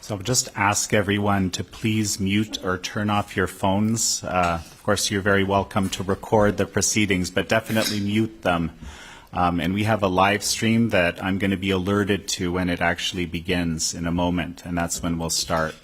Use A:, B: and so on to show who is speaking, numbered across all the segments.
A: So I'll just ask everyone to please mute or turn off your phones. Of course, you're very welcome to record the proceedings, but definitely mute them. And we have a live stream that I'm going to be alerted to when it actually begins in a moment, and that's when we'll start.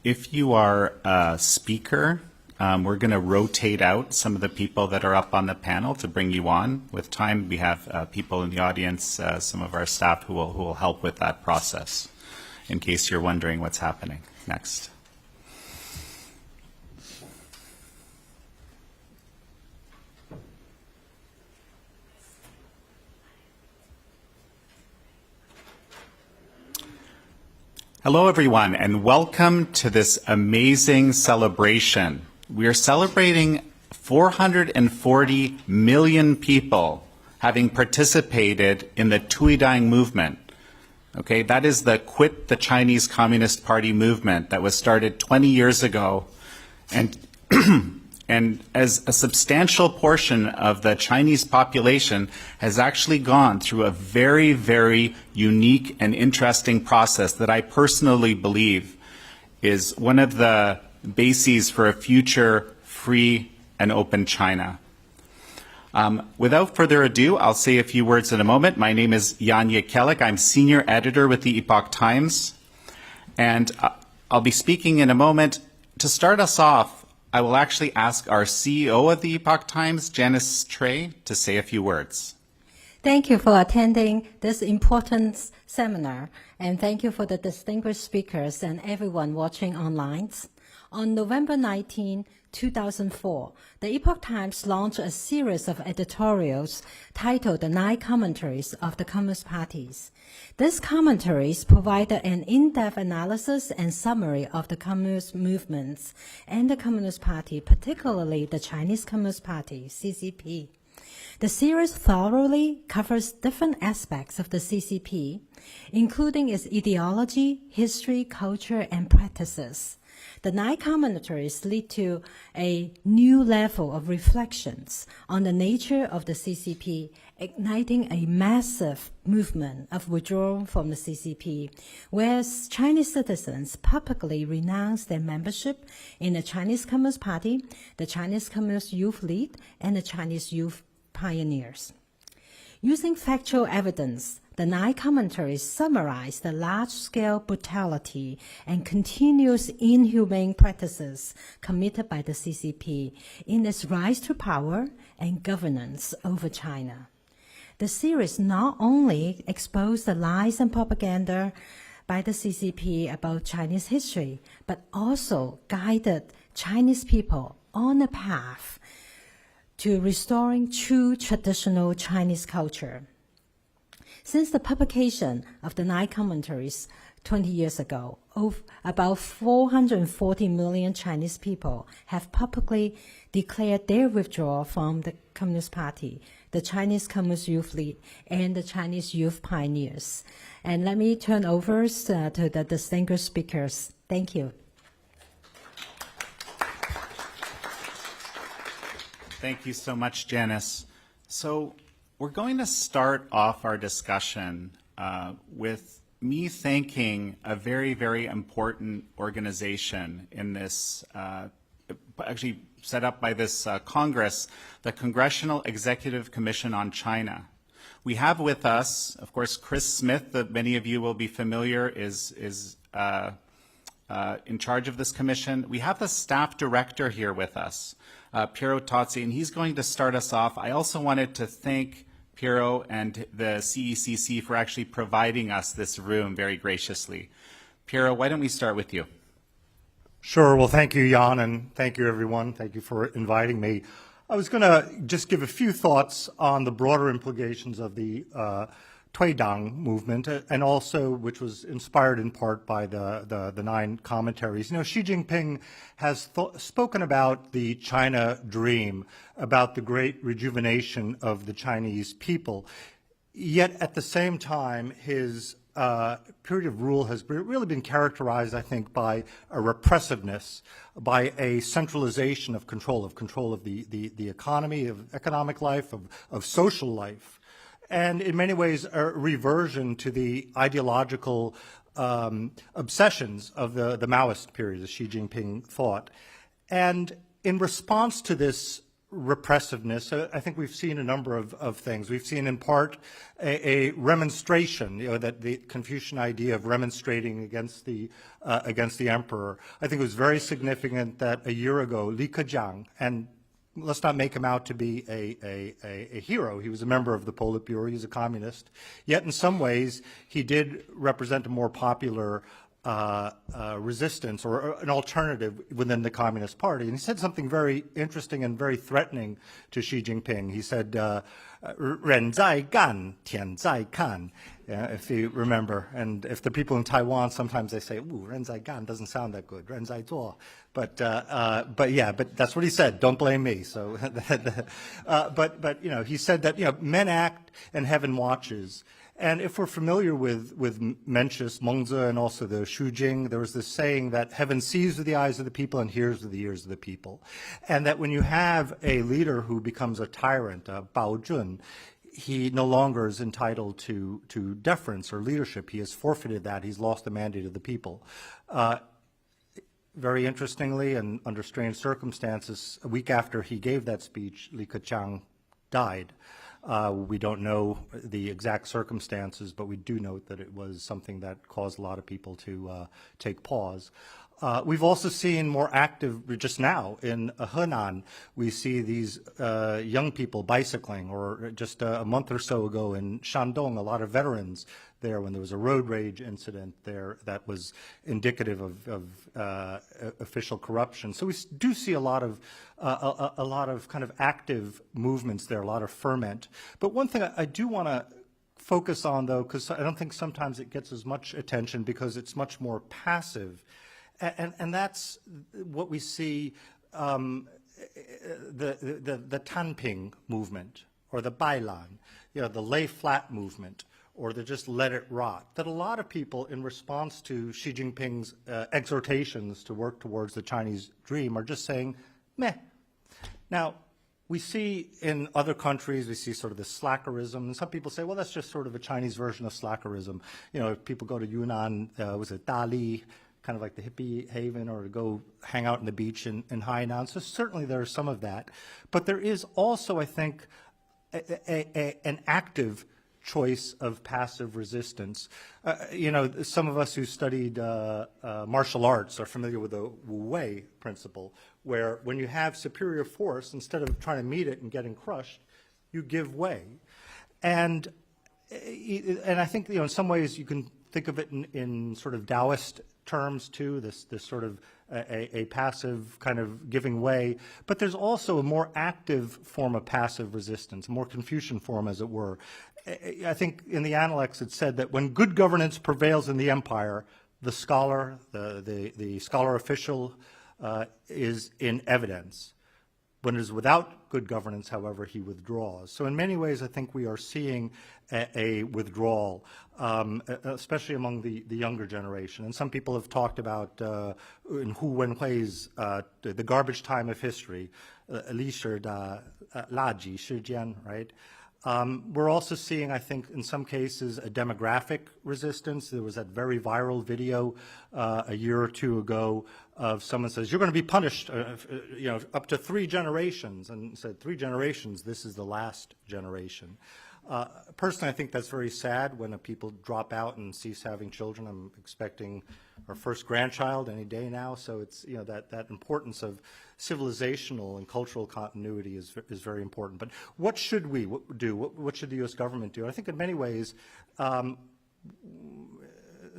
A: If you are a speaker, we're going to rotate out some of the people that are up on the panel to bring you on. With time, we have people in the audience, some of our staff who will help with that process, in case you're wondering what's happening next. Hello, everyone, and welcome to this amazing celebration. We are celebrating 440 million people having participated in the Tuidang movement. Okay, that is the Quit the Chinese Communist Party movement that was started 20 years ago, and and as a substantial portion of the Chinese population has actually gone through a very, very unique and interesting process that I personally believe is one of the bases for a future free and open China. Without further ado, I'll say a few words in a moment. My name is Jan Jekielek. I'm senior editor with the Epoch Times, and I'll be speaking in a moment. To start us off, I will actually ask our CEO of the Epoch Times, Janice Trey, to say a few words.
B: Thank you for attending this important seminar, and thank you for the distinguished speakers and everyone watching online. On November 19, 2004, the Epoch Times launched a series of editorials titled The 9 Commentaries of the Communist Parties. These commentaries provided an in-depth analysis and summary of the communist movements and the Communist Party, particularly the Chinese Communist Party, CCP. The series thoroughly covers different aspects of the CCP, including its ideology, history, culture, and practices. The 9 commentaries lead to a new level of reflections on the nature of the CCP, igniting a massive movement of withdrawal from the CCP, where Chinese citizens publicly renounce their membership in the Chinese Communist Party, the Chinese Communist Youth League, and the Chinese Youth Pioneers. Using factual evidence, the 9 commentaries summarize the large-scale brutality and continuous inhumane practices committed by the CCP in its rise to power and governance over China. The series not only exposed the lies and propaganda by the CCP about Chinese history, but also guided Chinese people on a path to restoring true traditional Chinese culture. Since the publication of the 9 commentaries 20 years ago, about 440 million Chinese people have publicly declared their withdrawal from the Communist Party, the Chinese Communist Youth League, and the Chinese Youth Pioneers. And let me turn over to the distinguished speakers. Thank you.
A: Thank you so much, Janice. So we're going to start off our discussion with me thanking a very, very important organization in this, actually set up by this Congress, the Congressional-Executive Commission on China. We have with us, of course, Chris Smith, that many of you will be familiar, is in charge of this commission. We have the staff director here with us, Pierro Tozzi, and he's going to start us off. I also wanted to thank Pierro and the CECC for actually providing us this room very graciously. Pierro, why don't we start with you?
C: Sure. Well, thank you, Jan, and thank you, everyone. Thank you for inviting me. I was going to just give a few thoughts on the broader implications of the Tuidang movement, and also which was inspired in part by the 9 commentaries. You know, Xi Jinping has spoken about the China dream, about the great rejuvenation of the Chinese people. Yet at the same time, his period of rule has really been characterized, I think, by a repressiveness, by a centralization of control of the economy, of economic life, of social life, and in many ways a reversion to the ideological obsessions of the Maoist period, as Xi Jinping thought. And in response to this repressiveness, I think we've seen a number of things. We've seen in part a remonstration, that the Confucian idea of remonstrating against the emperor. I think it was very significant that a year ago, Li Keqiang, and let's not make him out to be a hero. He was a member of the Politburo. He's a communist. Yet in some ways, he did represent a more popular resistance or an alternative within the Communist Party. And he said something very interesting and very threatening to Xi Jinping. He said, 人在干,天在看, if you remember. And if the people in Taiwan, sometimes they say, ooh, 人在干 doesn't sound that good, 人在做. But that's what he said. Don't blame me. So, but he said that, men act and heaven watches. And if we're familiar with Mencius, Mengzi, and also the Shujing, there was this saying that heaven sees with the eyes of the people and hears with the ears of the people. And that when you have a leader who becomes a tyrant, a Bao Jun, he no longer is entitled to deference or leadership. He has forfeited that. He's lost the mandate of the people. Very interestingly, and under strange circumstances, a week after he gave that speech, Li Keqiang died. We don't know the exact circumstances, but we do note that it was something that caused a lot of people to take pause. We've also seen more active, just now in Henan, we see these young people bicycling, or just a month or so ago in Shandong, a lot of veterans there when there was a road rage incident there that was indicative of official corruption. So we do see a lot of kind of active movements there, a lot of ferment. But one thing I do want to focus on, though, because I don't think sometimes it gets as much attention because it's much more passive, and that's what we see, the Tanping movement, or the Bailan, the lay flat movement, or the just let it rot, that a lot of people, in response to Xi Jinping's exhortations to work towards the Chinese dream, are just saying, meh. Now, we see in other countries, we see sort of the slackerism, and some people say, well, that's just sort of a Chinese version of slackerism. If people go to Yunnan, was it Dali, kind of like the hippie haven, or to go hang out on the beach in Hainan. So certainly there is some of that. But there is also, I think, an active choice of passive resistance. Some of us who studied martial arts are familiar with the Wu Wei principle, where when you have superior force, instead of trying to meet it and getting crushed, you give way. And I think, in some ways you can think of it in sort of Taoist terms too, this sort of a passive kind of giving way. But there's also a more active form of passive resistance, a more Confucian form, as it were. I think in the Analects it said that when good governance prevails in the empire, the scholar, the scholar official is in evidence. When it is without good governance, however, he withdraws. So in many ways, I think we are seeing a withdrawal, especially among the younger generation. And some people have talked about in Hu Wenhui's the garbage time of history, 历史的垃圾时间, right? We're also seeing, I think, in some cases, a demographic resistance. There was that very viral video a year or two ago of someone says, you're going to be punished, up to 3 generations, and said, 3 generations, this is the last generation. Personally, I think that's very sad when people drop out and cease having children. I'm expecting our first grandchild any day now, so it's, that importance of civilizational and cultural continuity is very important. But what should we do? What should the U.S. government do? I think in many ways, it's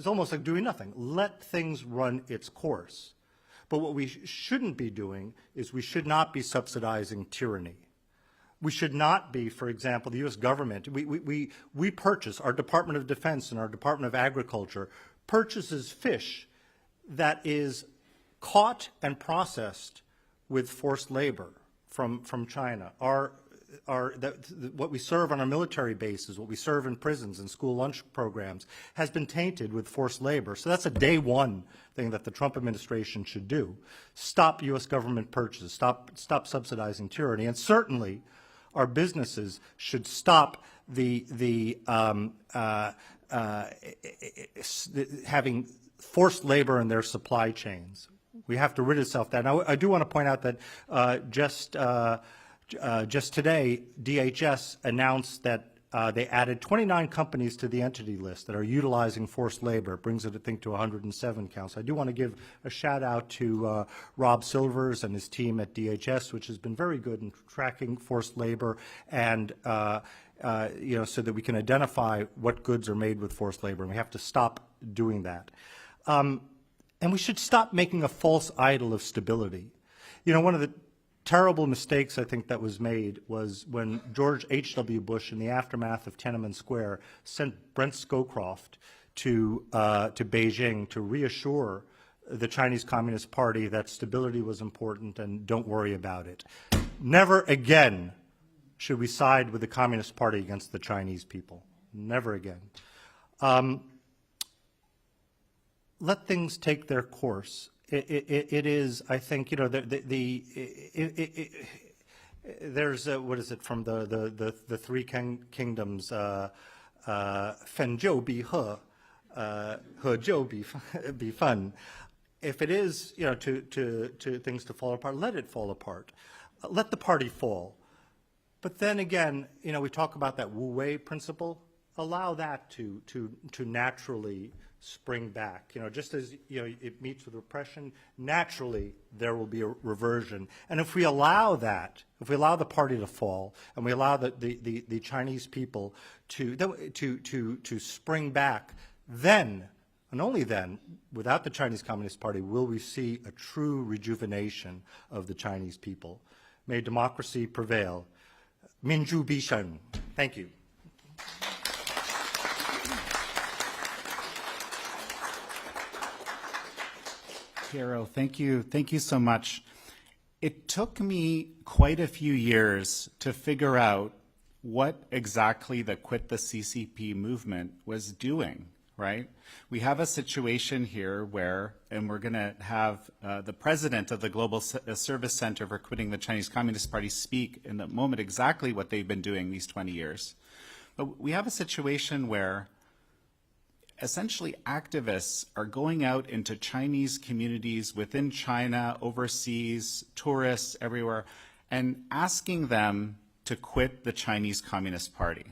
C: almost like doing nothing. Let things run its course. But what we shouldn't be doing is we should not be subsidizing tyranny. We should not be, for example, the U.S. government, we purchase, our Department of Defense and our Department of Agriculture purchases fish that is caught and processed with forced labor from China. what we serve on our military bases, what we serve in prisons and school lunch programs, has been tainted with forced labor. So that's a day one thing that the Trump administration should do. Stop U.S. government purchases, stop subsidizing tyranny, and certainly our businesses should stop having forced labor in their supply chains. We have to rid ourselves of that. Now, I do want to point out that just today, DHS announced that they added 29 companies to the entity list that are utilizing forced labor. It brings it, I think, to 107 counts. I do want to give a shout out to Rob Silvers and his team at DHS, which has been very good in tracking forced labor and so that we can identify what goods are made with forced labor, and we have to stop doing that. And we should stop making a false idol of stability. You know, one of the terrible mistakes I think that was made was when George H.W. Bush, in the aftermath of Tiananmen Square, sent Brent Scowcroft to Beijing to reassure the Chinese Communist Party that stability was important and don't worry about it. Never again should we side with the Communist Party against the Chinese people. Never again. Let things take their course. It is, I think, you know, there's what is it from the Three Kingdoms? Fen Zhou Bi He, He Zhou Bi Fen. If it is, you know, to things to fall apart, let it fall apart. Let the party fall. But then again, you know, we talk about that Wu Wei principle. Allow that to naturally spring back. You know, just as, you know, it meets with repression, naturally there will be a reversion. And if we allow that, if we allow the party to fall, and we allow the Chinese people to spring back, then, and only then, without the Chinese Communist Party, will we see a true rejuvenation of the Chinese people. May democracy prevail. Minju Bishan. Thank you.
A: Pierro, thank you so much. It took me quite a few years to figure out what exactly the Quit the CCP movement was doing, right? We have a situation here where, and we're going to have the president of the Global Service Center for Quitting the Chinese Communist Party speak in a moment exactly what they've been doing these 20 years. But we have a situation where essentially activists are going out into Chinese communities within China, overseas, tourists everywhere, and asking them to quit the Chinese Communist Party.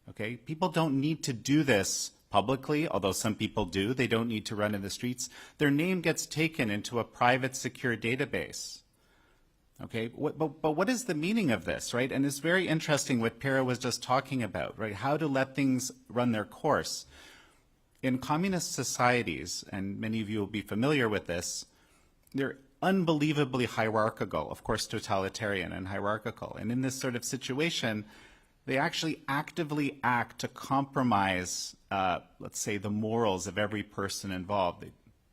A: Okay? People don't need to do this publicly, although some people do. They don't need to run in the streets. Their name gets taken into a private secure database. Okay, but what is the meaning of this, right? And it's very interesting what Pierro was just talking about, right? How to let things run their course. In communist societies, and many of you will be familiar with this, they're unbelievably hierarchical, of course totalitarian and hierarchical. And in this sort of situation, they actually actively act to compromise, let's say, the morals of every person involved.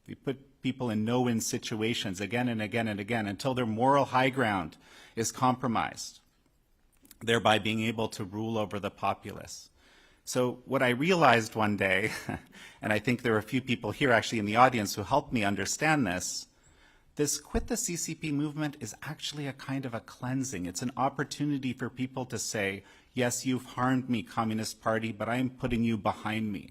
A: They put people in no-win situations again and again and again until their moral high ground is compromised, thereby being able to rule over the populace. So what I realized one day, and I think there are a few people here actually in the audience who helped me understand this Quit the CCP movement is actually a kind of a cleansing. It's an opportunity for people to say, yes, you've harmed me, Communist Party, but I am putting you behind me,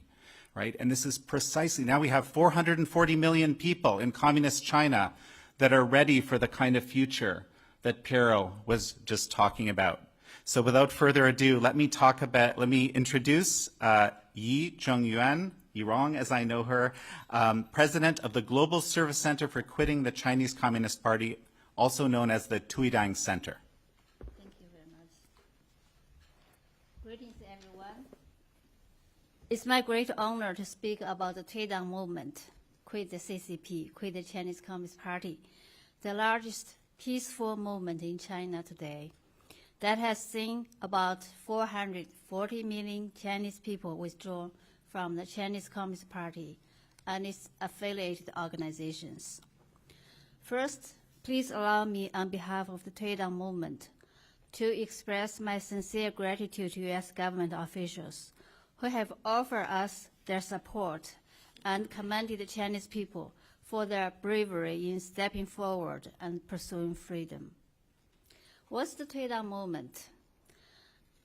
A: right? And this is precisely, now we have 440 million people in communist China that are ready for the kind of future that Pierro was just talking about. So without further ado, let me introduce Yi Zhongyuan, Yirong as I know her, president of the Global Service Center for Quitting the Chinese Communist Party, also known as the Tuidang Center.
D: Thank you very much. Greetings, everyone. It's my great honor to speak about the Tuidang movement, Quit the CCP, Quit the Chinese Communist Party, the largest peaceful movement in China today that has seen about 440 million Chinese people withdraw from the Chinese Communist Party and its affiliated organizations. First, please allow me, on behalf of the Tuidang movement, to express my sincere gratitude to U.S. government officials who have offered us their support and commended the Chinese people for their bravery in stepping forward and pursuing freedom. What's the Tuidang movement?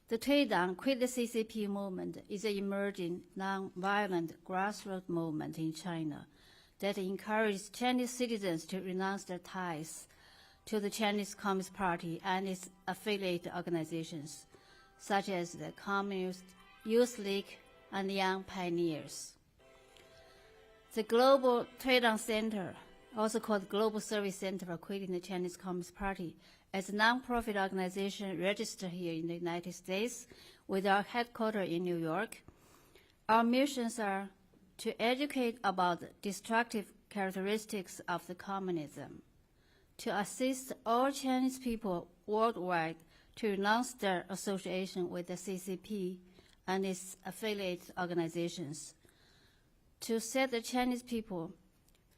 D: The Tuidang Quit the CCP movement is an emerging non-violent grassroots movement in China that encourages Chinese citizens to renounce their ties to the Chinese Communist Party and its affiliate organizations, such as the Communist Youth League and Young Pioneers. The Global Tuidang Center, also called Global Service Center for Quitting the Chinese Communist Party, is a nonprofit organization registered here in the United States with our headquarters in New York. Our missions are to educate about the destructive characteristics of the communism, to assist all Chinese people worldwide to renounce their association with the CCP and its affiliate organizations, to set the Chinese people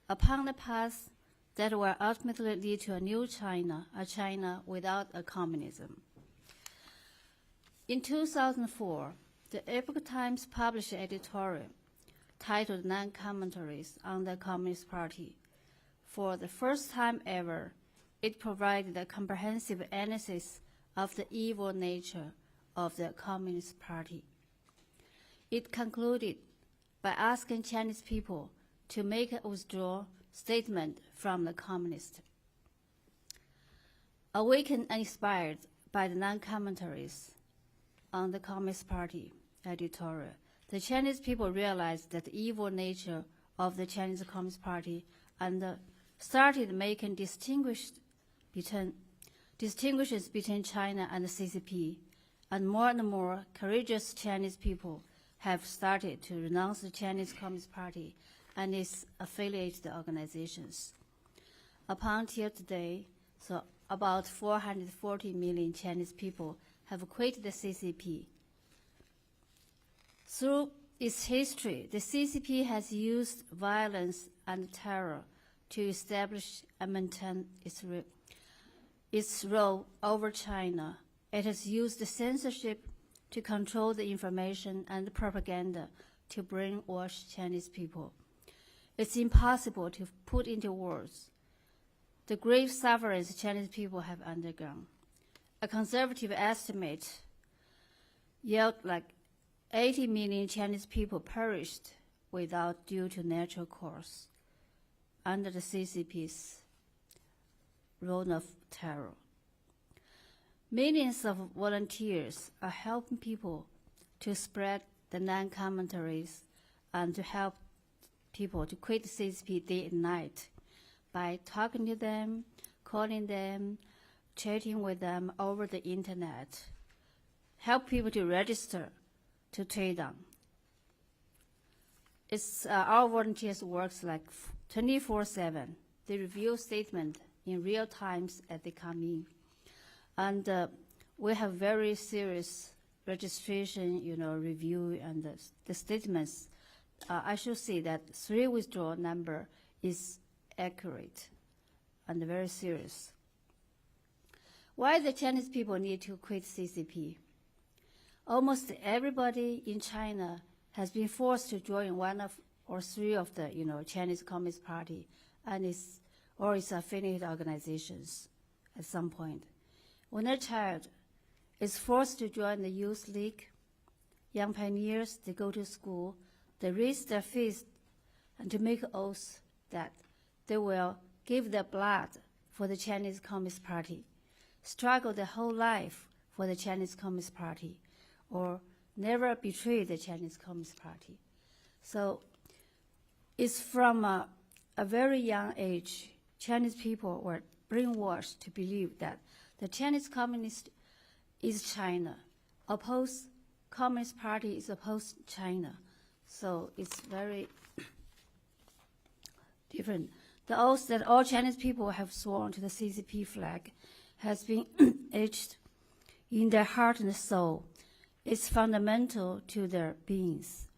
D: upon the path that will ultimately lead to a new China, a China without a communism. In 2004, the Epoch Times published an editorial titled Non-Commentaries on the Communist Party. For the first time ever, it provided a comprehensive analysis of the evil nature of the Communist Party. It concluded by asking Chinese people to make a withdrawal statement from the communists. Awakened and inspired by the non-commentaries on the Communist Party editorial, the Chinese people realized that the evil nature of the Chinese Communist Party and started making distinctions between China and the CCP, and more courageous Chinese people have started to renounce the Chinese Communist Party and its affiliated organizations. Up until today, so about 440 million Chinese people have quit the CCP. Through its history, the CCP has used violence and terror to establish and maintain its role over China. It has used censorship to control the information and propaganda to brainwash Chinese people. It's impossible to put into words the grave sufferings Chinese people have undergone. A conservative estimate yield like 80 million Chinese people perished without due to natural cause under the CCP's reign of terror. Millions of volunteers are helping people to spread the non-commentaries and to help people to quit the CCP day and night by talking to them, calling them, chatting with them over the internet, help people to register to Tuidang. Our volunteers works like 24/7. They review statement in real times as they come in. And we have very serious registration, review and the statements. I should say that 3 withdrawal number is accurate and very serious. Why the Chinese people need to quit CCP? Almost everybody in China has been forced to join one of or 3 of the Chinese Communist Party and its affiliated organizations at some point. When a child is forced to join the Youth League, Young Pioneers, they go to school, they raise their fist and to make oaths that they will give their blood for the Chinese Communist Party, struggle their whole life for the Chinese Communist Party, or never betray the Chinese Communist Party. So it's from a very young age, Chinese people were brainwashed to believe that the Chinese Communist is China. Communist Party is opposed China. So it's very different. The oath that all Chinese people have sworn to the CCP flag has been etched in their heart and soul. It's fundamental to their beings.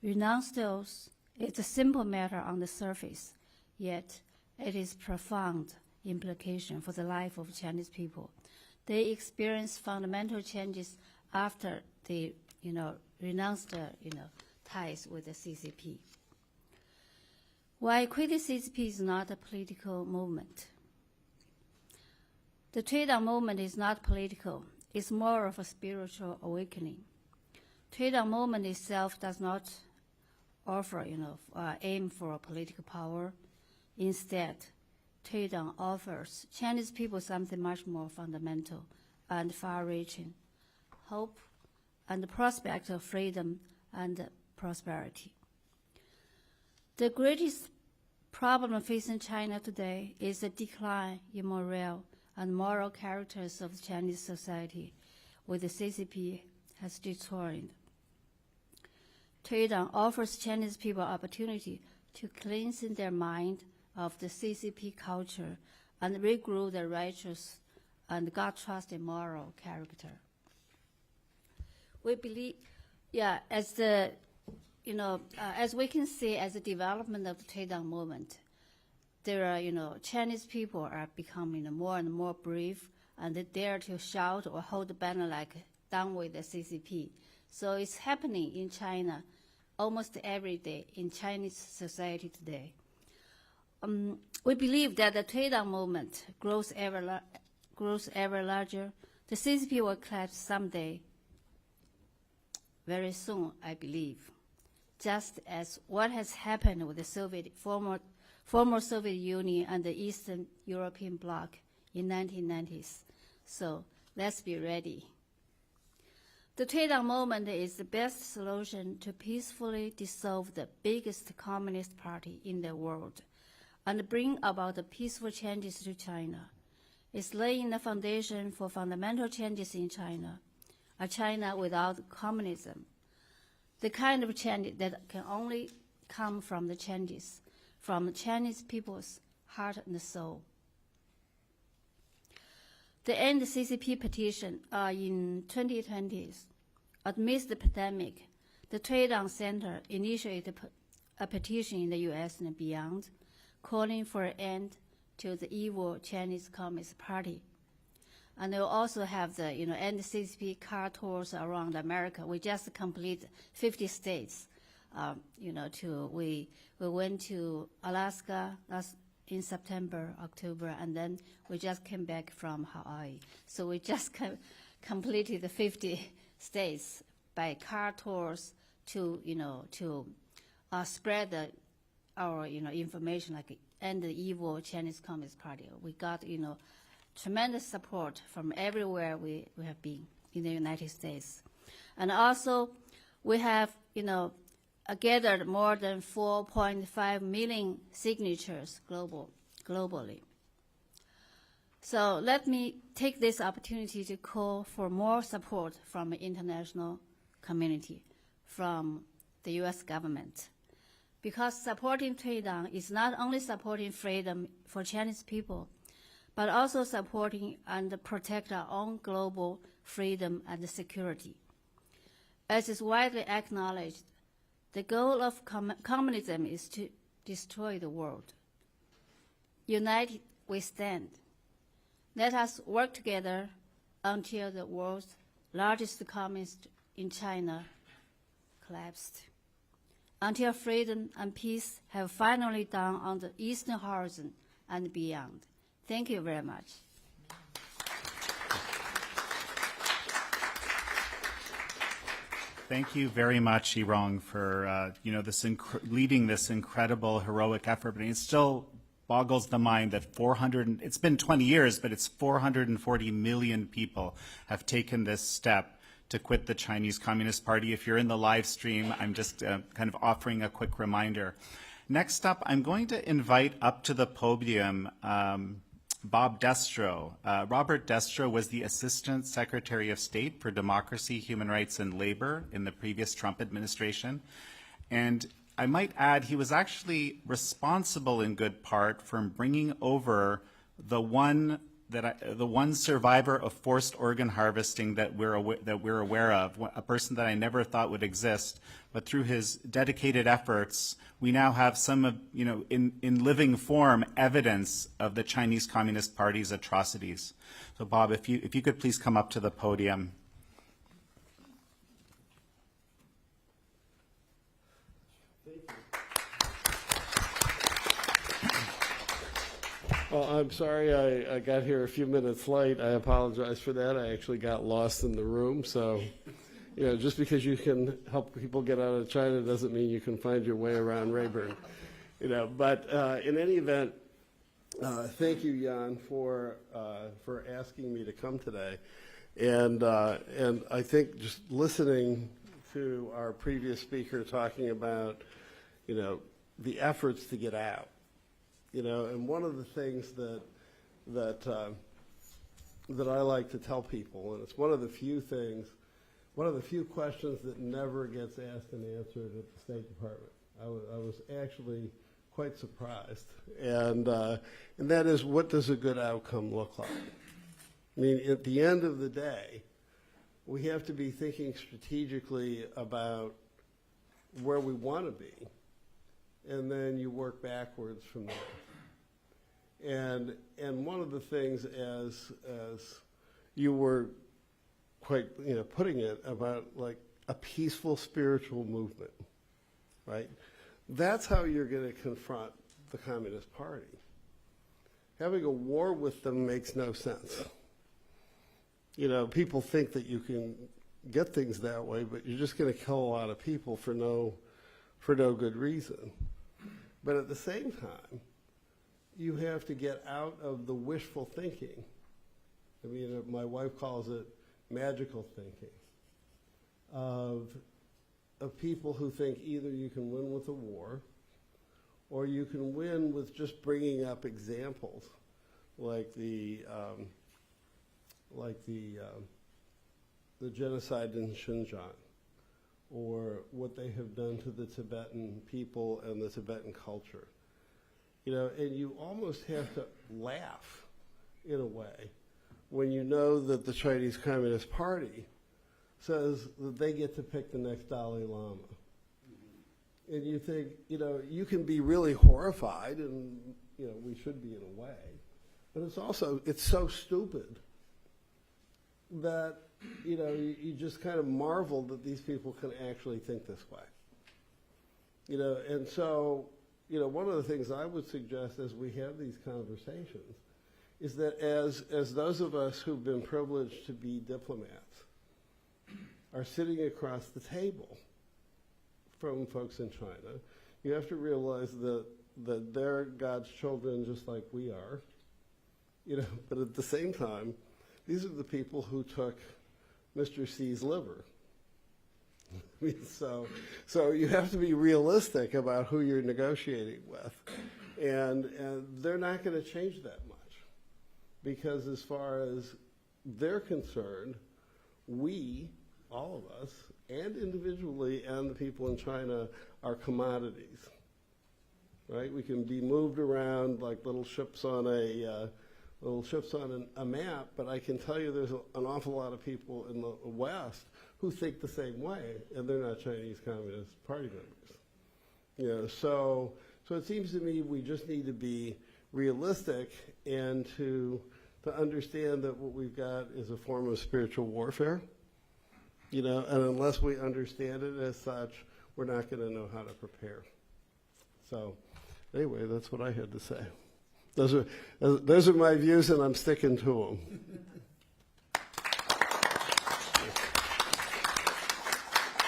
D: Renounce the oath. It's a simple matter on the surface, yet it is profound implication for the life of Chinese people. they experienced fundamental changes after they, renounced their, ties with the CCP. Why Quit the CCP is not a political movement? The Tuidang movement is not political. It's more of a spiritual awakening. Tuidang movement itself does not offer, aim for political power. Instead, Tuidang offers Chinese people something much more fundamental and far-reaching: hope and the prospect of freedom and prosperity. The greatest problem facing China today is the decline in moral and moral characters of Chinese society, which the CCP has destroyed. Tuidang offers Chinese people opportunity to cleanse their mind of the CCP culture and regrow their righteous and God-trusted moral character. We believe, as we can see, as the development of the Tuidang movement, there are, Chinese people are becoming more and more brave, and they dare to shout or hold the banner like "Down with the CCP." So it's happening in China almost every day in Chinese society today. We believe that the Tuidang movement grows ever larger. The CCP will collapse someday, very soon, I believe, just as what has happened with the former Soviet Union and the Eastern European bloc in 1990s. So let's be ready. The Tuidang movement is the best solution to peacefully dissolve the biggest communist party in the world and bring about the peaceful changes to China. It's laying the foundation for fundamental changes in China, a China without communism, the kind of change that can only come from the changes from the Chinese people's heart and soul. The End CCP petition in 2020, amidst the pandemic, the Tuidang Center initiated a petition in the U.S. and beyond, calling for an end to the evil Chinese Communist Party. And they'll also have the End CCP car tours around America. We just complete 50 states. We went to Alaska in September, October, and then we just came back from Hawaii. So we just completed the 50 states by car tours to spread our information, like end the evil Chinese Communist Party. We got tremendous support from everywhere we have been in the United States, and also we have gathered more than 4.5 million signatures globally. So let me take this opportunity to call for more support from the international community, from the U.S. government. Because supporting Tuidang is not only supporting freedom for Chinese people, but also supporting and protect our own global freedom and security. As is widely acknowledged, the goal of communism is to destroy the world. United we stand. Let us work together until the world's largest communist in China collapsed, until freedom and peace have finally dawned on the eastern horizon and beyond. Thank you very much.
A: Thank you very much, Yirong, for leading this incredible heroic effort. But it still boggles the mind that it's been 20 years, but it's 440 million people have taken this step to quit the Chinese Communist Party. If you're in the live stream, I'm just kind of offering a quick reminder. Next up, I'm going to invite up to the podium Bob Destro. Robert Destro was the Assistant Secretary of State for Democracy, Human Rights, and Labor in the previous Trump administration. And I might add, he was actually responsible in good part for bringing over the one the one survivor of forced organ harvesting that we're aware of, a person that I never thought would exist, but through his dedicated efforts, we now have some of, in living form, evidence of the Chinese Communist Party's atrocities. So Bob, if you could please come up to the podium.
E: Well, I'm sorry I got here a few minutes late. I apologize for that. I actually got lost in the room. So, just because you can help people get out of China doesn't mean you can find your way around Rayburn. But in any event, thank you, Jan, for asking me to come today. And I think just listening to our previous speaker talking about, the efforts to get out. And one of the things that I like to tell people, and it's one of the few questions that never gets asked and answered at the State Department. I was actually quite surprised, and that is, what does a good outcome look like? I mean, at the end of the day, we have to be thinking strategically about where we want to be, and then you work backwards from there. And one of the things, as you were quite putting it, about like a peaceful spiritual movement, right? That's how you're going to confront the Communist Party. Having a war with them makes no sense. People think that you can get things that way, but you're just going to kill a lot of people for no good reason. But at the same time, you have to get out of the wishful thinking. I mean, my wife calls it magical thinking, of people who think either you can win with a war, or you can win with just bringing up examples like the genocide in Xinjiang, or what they have done to the Tibetan people and the Tibetan culture. And you almost have to laugh, in a way, when you know that the Chinese Communist Party says that they get to pick the next Dalai Lama. Mm-hmm. And you think, you can be really horrified, and, we should be in a way, but it's so stupid that, you just kind of marvel that these people can actually think this way. And so, one of the things I would suggest as we have these conversations is that as those of us who've been privileged to be diplomats are sitting across the table from folks in China, you have to realize that they're God's children just like we are, but at the same time, these are the people who took Mr. Xi's liver. I mean, so you have to be realistic about who you're negotiating with, and they're not going to change that much, because as far as they're concerned, we, all of us, and individually, and the people in China, are commodities, right? We can be moved around like little ships on a map, but I can tell you there's an awful lot of people in the West who think the same way, and they're not Chinese Communist Party members. So it seems to me we just need to be realistic and to understand that what we've got is a form of spiritual warfare, and unless we understand it as such, we're not going to know how to prepare. So anyway, that's what I had to say. Those are my views, and I'm sticking to them.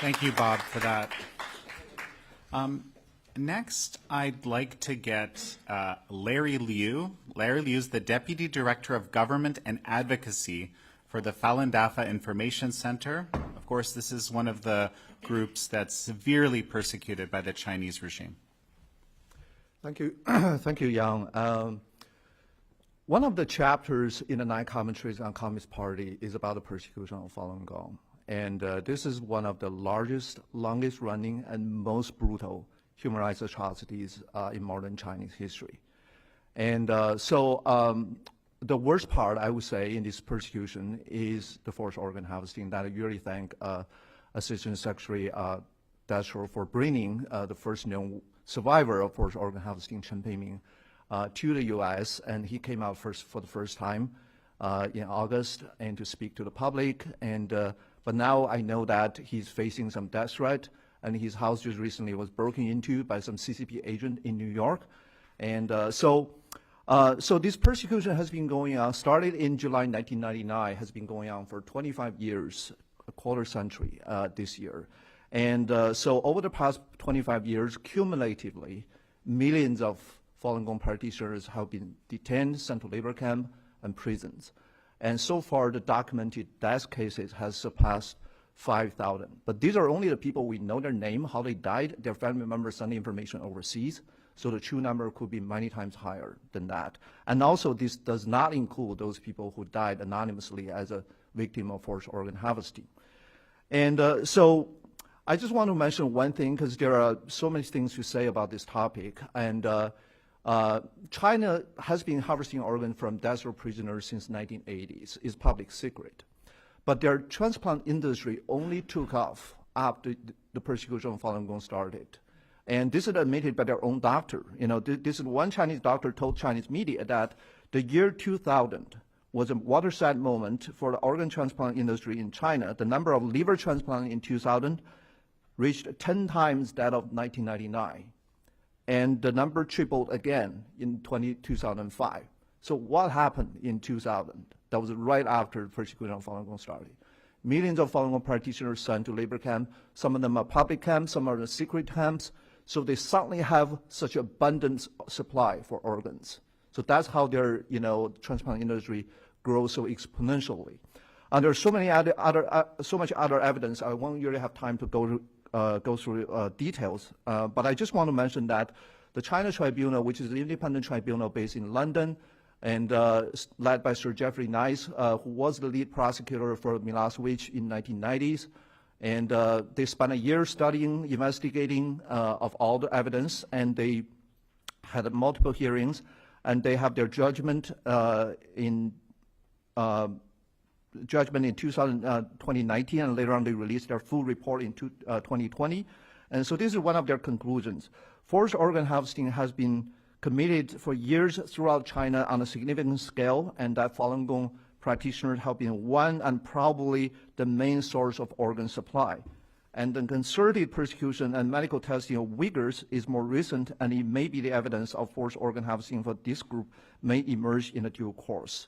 A: Thank you, Bob, for that. Next, I'd like to get Larry Liu. Larry Liu is the Deputy Director of Government and Advocacy for the Falun Dafa Information Center. Of course, this is one of the groups that's severely persecuted by the Chinese regime.
F: Thank you. Thank you, Yang. One of the chapters in the 9 commentaries on Communist Party is about the persecution of Falun Gong. And this is one of the largest, longest running, and most brutal human rights atrocities in modern Chinese history. And so the worst part, I would say, in this persecution is the forced organ harvesting. That I really thank Assistant Secretary Destro for bringing the first known survivor of forced organ harvesting, Chen Guangcheng, to the U.S. And he came out for the first time in August and to speak to the public. And but now I know that he's facing some death threat, and his house just recently was broken into by some CCP agent in New York. And so this persecution has been going on, started in July 1999, has been going on for 25 years, a quarter century this year. And so over the past 25 years, cumulatively, millions of Falun Gong practitioners have been detained, sent to labor camp and prisons. And so far, the documented death cases has surpassed 5,000. But these are only the people we know their name, how they died, their family members send information overseas. So the true number could be many times higher than that. And also, this does not include those people who died anonymously as a victim of forced organ harvesting. And so I just want to mention one thing, because there are so many things to say about this topic. And China has been harvesting organs from death row prisoners since 1980s. It's public secret. But their transplant industry only took off after the persecution of Falun Gong started. And this is admitted by their own doctor. You know, this is one Chinese doctor told Chinese media that the year 2000 was a watershed moment for the organ transplant industry in China. The number of liver transplants in 2000 reached 10 times that of 1999. And the number tripled again in 2005. So what happened in 2000? That was right after the persecution of Falun Gong started. Millions of Falun Gong practitioners sent to labor camp. Some of them are public camps, some are the secret camps. So they suddenly have such abundant supply for organs. So that's how their, transplant industry grows so exponentially. And there's so much other evidence. I won't really have time to go through details. But I just want to mention that the China Tribunal, which is an independent tribunal based in London, and led by Sir Geoffrey Nice, who was the lead prosecutor for Milosevic in 1990s. And they spent a year studying, investigating of all the evidence, and they had multiple hearings, and they have their judgment in 2019, and later on they released their full report in 2020. And so this is one of their conclusions. Forced organ harvesting has been committed for years throughout China on a significant scale, and that Falun Gong practitioners have been one and probably the main source of organ supply. And the concerted persecution and medical testing of Uyghurs is more recent, and it may be the evidence of forced organ harvesting for this group may emerge in a due course.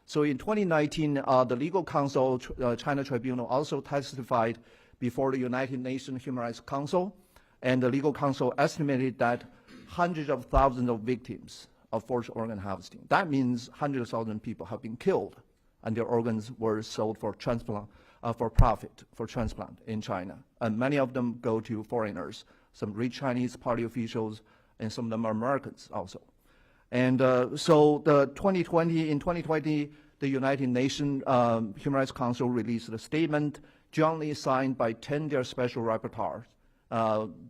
F: So in 2019, the Legal Council, China Tribunal, also testified before the United Nations Human Rights Council, and the Legal Council estimated that hundreds of thousands of victims of forced organ harvesting. That means hundreds of thousands of people have been killed, and their organs were sold for transplant, for profit, for transplant in China. And many of them go to foreigners, some rich Chinese party officials, and some of them are Americans also. And so in 2020, the United Nations Human Rights Council released a statement jointly signed by 10 their special rapporteurs.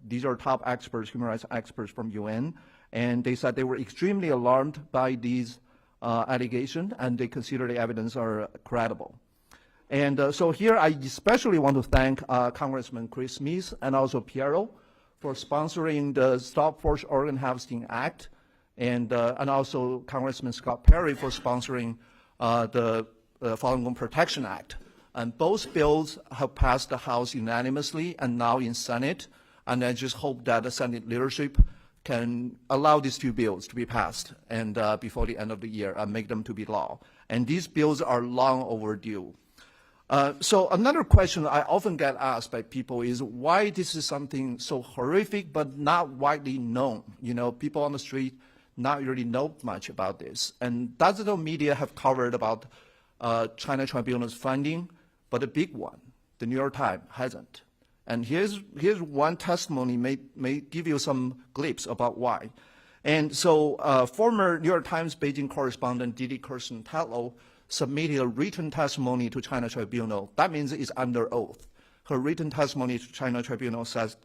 F: These are top experts, human rights experts from UN, and they said they were extremely alarmed by these allegations, and they consider the evidence are credible. And so here I especially want to thank Congressman Chris Smith and also Pierro for sponsoring the Stop Forced Organ Harvesting Act, and also Congressman Scott Perry for sponsoring the Falun Gong Protection Act. And both bills have passed the House unanimously and now in Senate. And I just hope that the Senate leadership can allow these two bills to be passed and before the end of the year and make them to be law. And these bills are long overdue. So another question I often get asked by people is why this is something so horrific but not widely known. People on the street not really know much about this. And digital media have covered about China Tribunal's funding, but the big one, the New York Times, hasn't. And here's one testimony may give you some glimpse about why. And so former New York Times Beijing correspondent Didi Kirsten-Tatlow submitted a written testimony to China Tribunal. That means it's under oath. Her written testimony to China Tribunal says,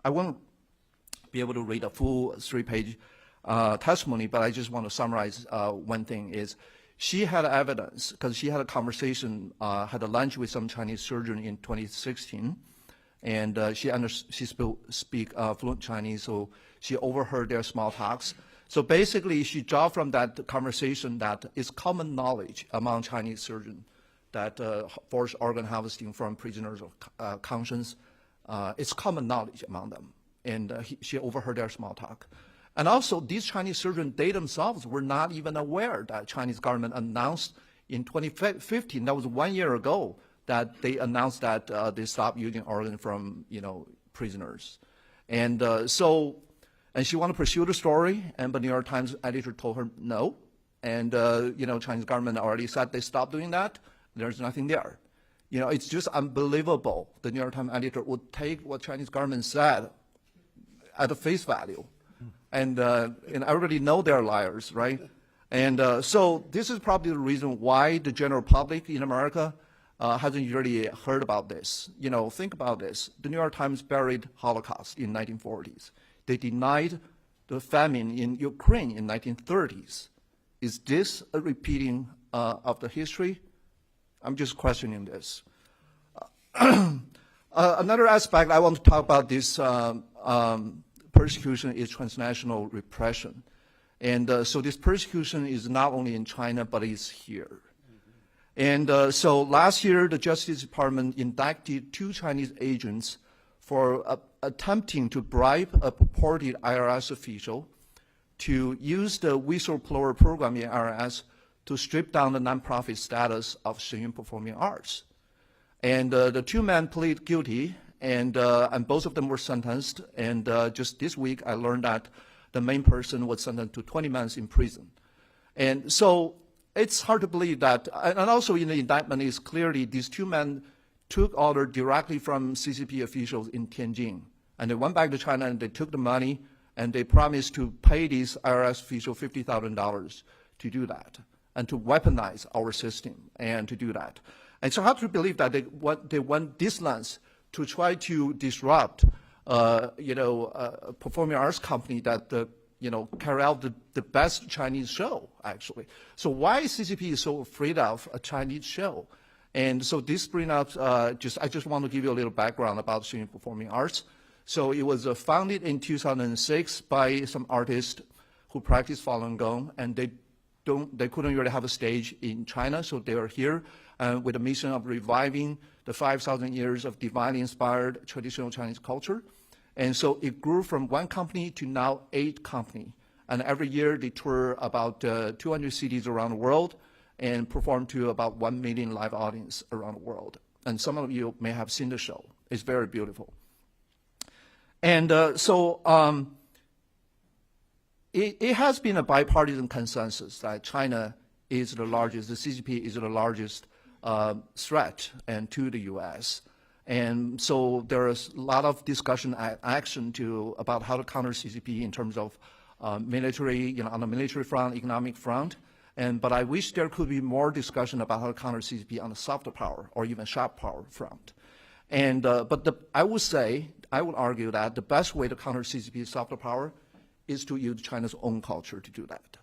F: I won't be able to read a full 3-page testimony, but I just want to summarize one thing is, she had evidence because she had a conversation, had a lunch with some Chinese surgeon in 2016, and she speak fluent Chinese, so she overheard their small talks. So basically, she draw from that conversation that it's common knowledge among Chinese surgeons that forced organ harvesting from prisoners of conscience, it's common knowledge among them. And she overheard their small talk. And also, these Chinese surgeons, they themselves were not even aware that Chinese government announced in 2015, that was 1 year ago, that they announced that they stopped using organs from, prisoners. And and she wanted to pursue the story, but the New York Times editor told her no. And, Chinese government already said they stopped doing that. There's nothing there. It's just unbelievable. The New York Times editor would take what Chinese government said at the face value. And everybody know they're liars, right? And so this is probably the reason why the general public in America hasn't really heard about this. Think about this. The New York Times buried Holocaust in 1940s. They denied the famine in Ukraine in 1930s. Is this a repeating of the history? I'm just questioning this. Another aspect I want to talk about this persecution is transnational repression. And so this persecution is not only in China, but it's here. And so last year, the Justice Department indicted 2 Chinese agents for attempting to bribe a purported IRS official to use the whistleblower program in IRS to strip down the nonprofit status of Shenyun Performing Arts. And the 2 men plead guilty, and both of them were sentenced. And just this week, I learned that the main person was sentenced to 20 months in prison. And so it's hard to believe that, and also in the indictment is clearly these 2 men took order directly from CCP officials in Tianjin. And they went back to China and they took the money and they promised to pay these IRS officials $50,000 to do that and to weaponize our system and to do that. And so hard to believe that they went this length to try to disrupt, a performing arts company that, carry out the best Chinese show, actually. So why CCP is so afraid of a Chinese show? And so this brings up, I just want to give you a little background about Shenyun Performing Arts. So it was founded in 2006 by some artists who practice Falun Gong, and they couldn't really have a stage in China, so they are here with a mission of reviving the 5,000 years of divinely inspired traditional Chinese culture. And so it grew from 1 company to now 8 companies. And every year they tour about 200 cities around the world and perform to about 1 million live audience around the world. And some of you may have seen the show. It's very beautiful. And it has been a bipartisan consensus that China is the largest, the CCP is the largest threat and to the U.S. And so there is a lot of discussion action about how to counter CCP in terms of military, on the military front, economic front. But I wish there could be more discussion about how to counter CCP on the soft power or even sharp power front. I would argue that the best way to counter CCP soft power is to use China's own culture to do that.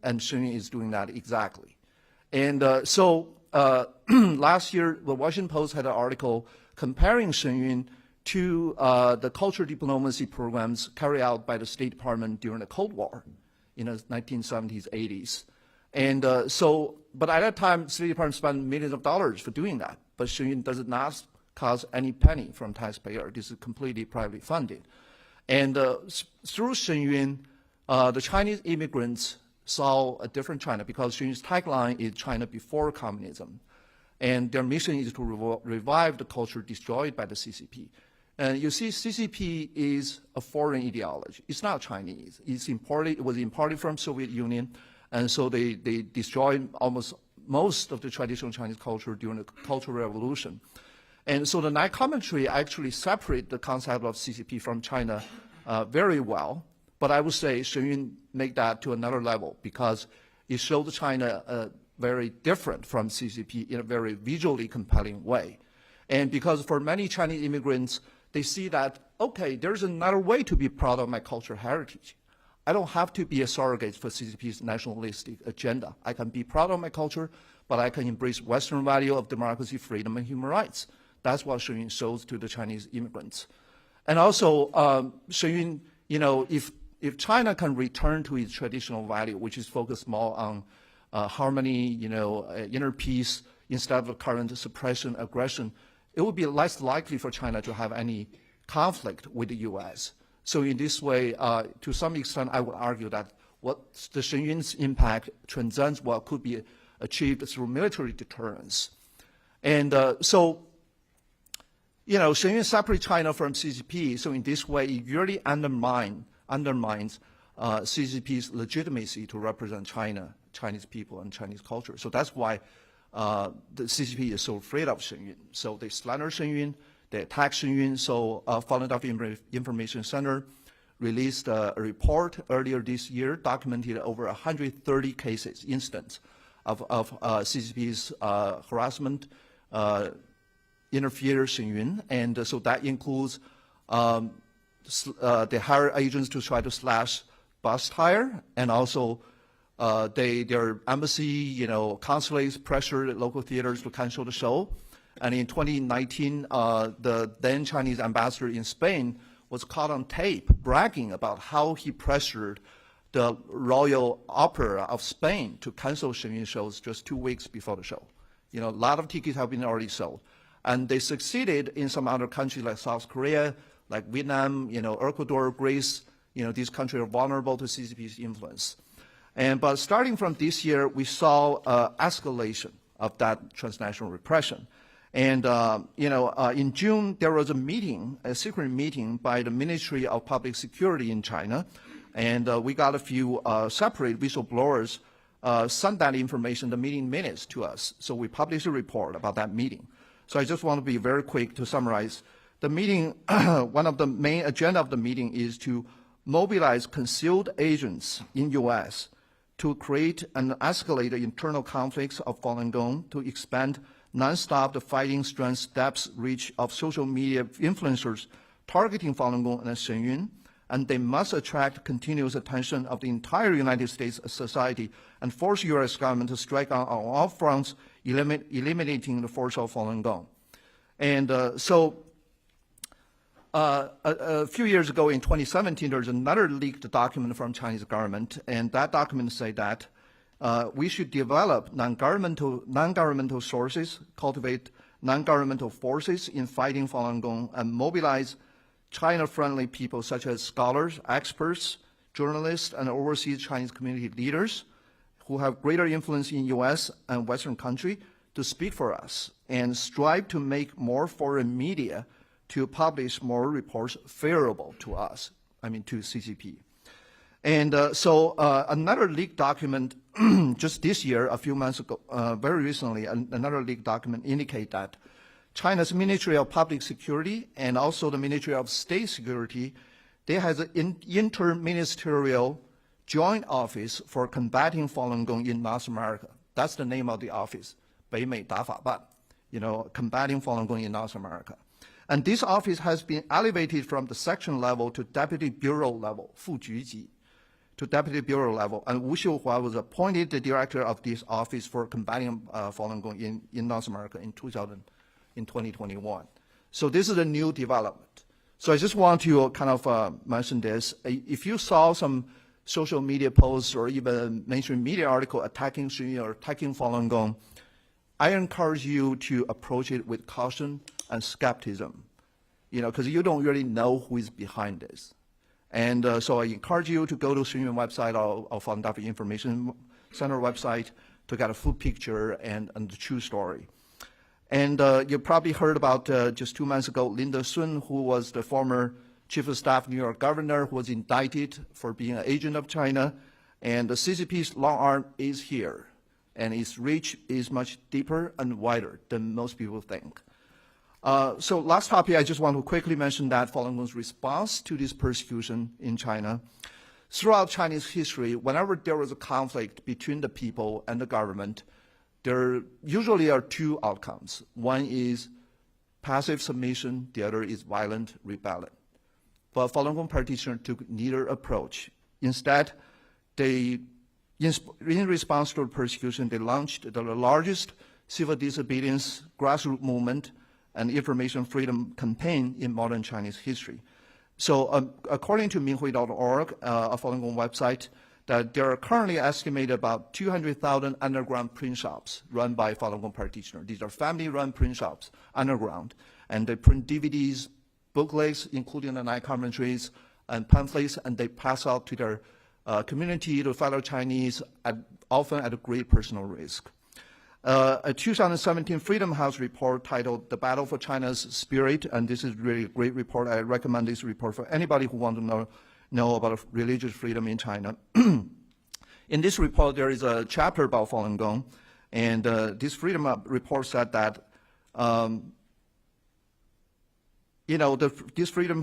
F: And Shenyun is doing that exactly. And last year, the Washington Post had an article comparing Shenyun to the culture diplomacy programs carried out by the State Department during the Cold War in the 1970s, 80s. And but at that time, the State Department spent millions of dollars for doing that. But Shenyun does not cost any penny from taxpayer. This is completely privately funded. And through Shenyun, the Chinese immigrants saw a different China because Shenyun's tagline is China before communism. And their mission is to revive the culture destroyed by the CCP. And you see, CCP is a foreign ideology. It's not Chinese. It's imported. It was imported from Soviet Union. And so they destroyed almost most of the traditional Chinese culture during the Cultural Revolution. And so the Night Commentary actually separate the concept of CCP from China very well. But I would say Shenyun make that to another level because it showed China very different from CCP in a very visually compelling way. And because for many Chinese immigrants, they see that, okay, there's another way to be proud of my cultural heritage. I don't have to be a surrogate for CCP's nationalistic agenda. I can be proud of my culture, but I can embrace Western value of democracy, freedom, and human rights. That's what Chen Yun shows to the Chinese immigrants. And also, Chen Yun, if China can return to its traditional value, which is focused more on harmony, inner peace, instead of the current suppression, aggression, it would be less likely for China to have any conflict with the U.S. So in this way, to some extent, I would argue that what the Chen Yun's impact transcends what could be achieved through military deterrence. And Chen Yun separates China from CCP, so in this way, it really undermines CCP's legitimacy to represent China, Chinese people, and Chinese culture. So that's why the CCP is so afraid of Chen Yun. So they slander Chen Yun, they attack Chen Yun. So Falun Dafa Information Center released a report earlier this year, documented over 130 cases, instances of CCP's harassment, interfere Chen Yun. And so that includes they hire agents to try to slash bus tire, and also their embassy, consulates pressure local theaters to cancel the show. And in 2019, the then Chinese ambassador in Spain was caught on tape bragging about how he pressured the Royal Opera of Spain to cancel Chen Yun shows just 2 weeks before the show. A lot of tickets have been already sold. And they succeeded in some other countries like South Korea, like Vietnam, Ecuador, Greece. These countries are vulnerable to CCP's influence. But starting from this year, we saw escalation of that transnational repression. And in June, there was a secret meeting by the Ministry of Public Security in China, and we got a few separate whistleblowers sent that information, the meeting minutes, to us. So we published a report about that meeting. So I just want to be very quick to summarize. The meeting, one of the main agenda of the meeting is to mobilize concealed agents in U.S. to create and escalate the internal conflicts of Falun Gong, to expand non-stop the fighting strength, depth, reach of social media influencers targeting Falun Gong and Chen Yun, and they must attract continuous attention of the entire United States society and force U.S. government to strike on all fronts, eliminating the force of Falun Gong. And a few years ago in 2017, there's another leaked document from Chinese government, and that document say that we should develop non-governmental sources, cultivate non-governmental forces in fighting Falun Gong, and mobilize China-friendly people such as scholars, experts, journalists, and overseas Chinese community leaders who have greater influence in U.S. and Western country to speak for us, and strive to make more foreign media to publish more reports favorable to us, to CCP. And another leaked document just this year, a few months ago, very recently, another leaked document indicate that China's Ministry of Public Security and also the Ministry of State Security, they has an interministerial joint office for combating Falun Gong in North America. That's the name of the office, 北美打法办, combating Falun Gong in North America. And this office has been elevated from the section level to deputy bureau level, 副局级, to deputy bureau level. And Wu Xiuhua was appointed the director of this office for combating Falun Gong in North America in 2021. So this is a new development. So I just want to kind of mention this. If you saw some social media posts or even mainstream media article attacking Chen Yun or attacking Falun Gong, I encourage you to approach it with caution and skepticism, because you don't really know who is behind this. And so I encourage you to go to Chen Yun website or Falun Dafa Information Center website to get a full picture and the true story. And you probably heard about just 2 months ago, Linda Sun, who was the former chief of staff New York governor, who was indicted for being an agent of China. And the CCP's long arm is here, and its reach is much deeper and wider than most people think. So last topic, I just want to quickly mention that Falun Gong's response to this persecution in China. Throughout Chinese history, whenever there was a conflict between the people and the government, there usually are two outcomes. One is passive submission, the other is violent rebellion. But Falun Gong practitioners took neither approach. Instead, in response to the persecution, they launched the largest civil disobedience grassroots movement and information freedom campaign in modern Chinese history. So according to Minhui.org, a Falun Gong website, that there are currently estimated about 200,000 underground print shops run by Falun Gong practitioners. These are family-run print shops underground, and they print DVDs, booklets, including the 9 commentaries and pamphlets, and they pass out to their community, to fellow Chinese, often at a great personal risk. A 2017 Freedom House report titled "The Battle for China's Spirit," and this is really a great report. I recommend this report for anybody who wants to know about religious freedom in China. In this report, there is a chapter about Falun Gong, and this Freedom report said that, this Freedom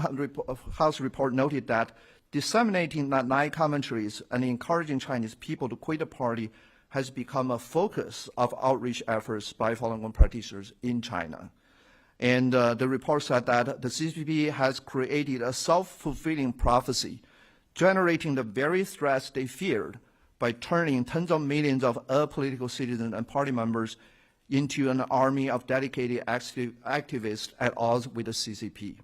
F: House report noted that disseminating 9 commentaries and encouraging Chinese people to quit the party has become a focus of outreach efforts by Falun Gong practitioners in China. And the report said that the CCP has created a self-fulfilling prophecy, generating the very threats they feared by turning tens of millions of apolitical citizens and party members into an army of dedicated activists at odds with the CCP.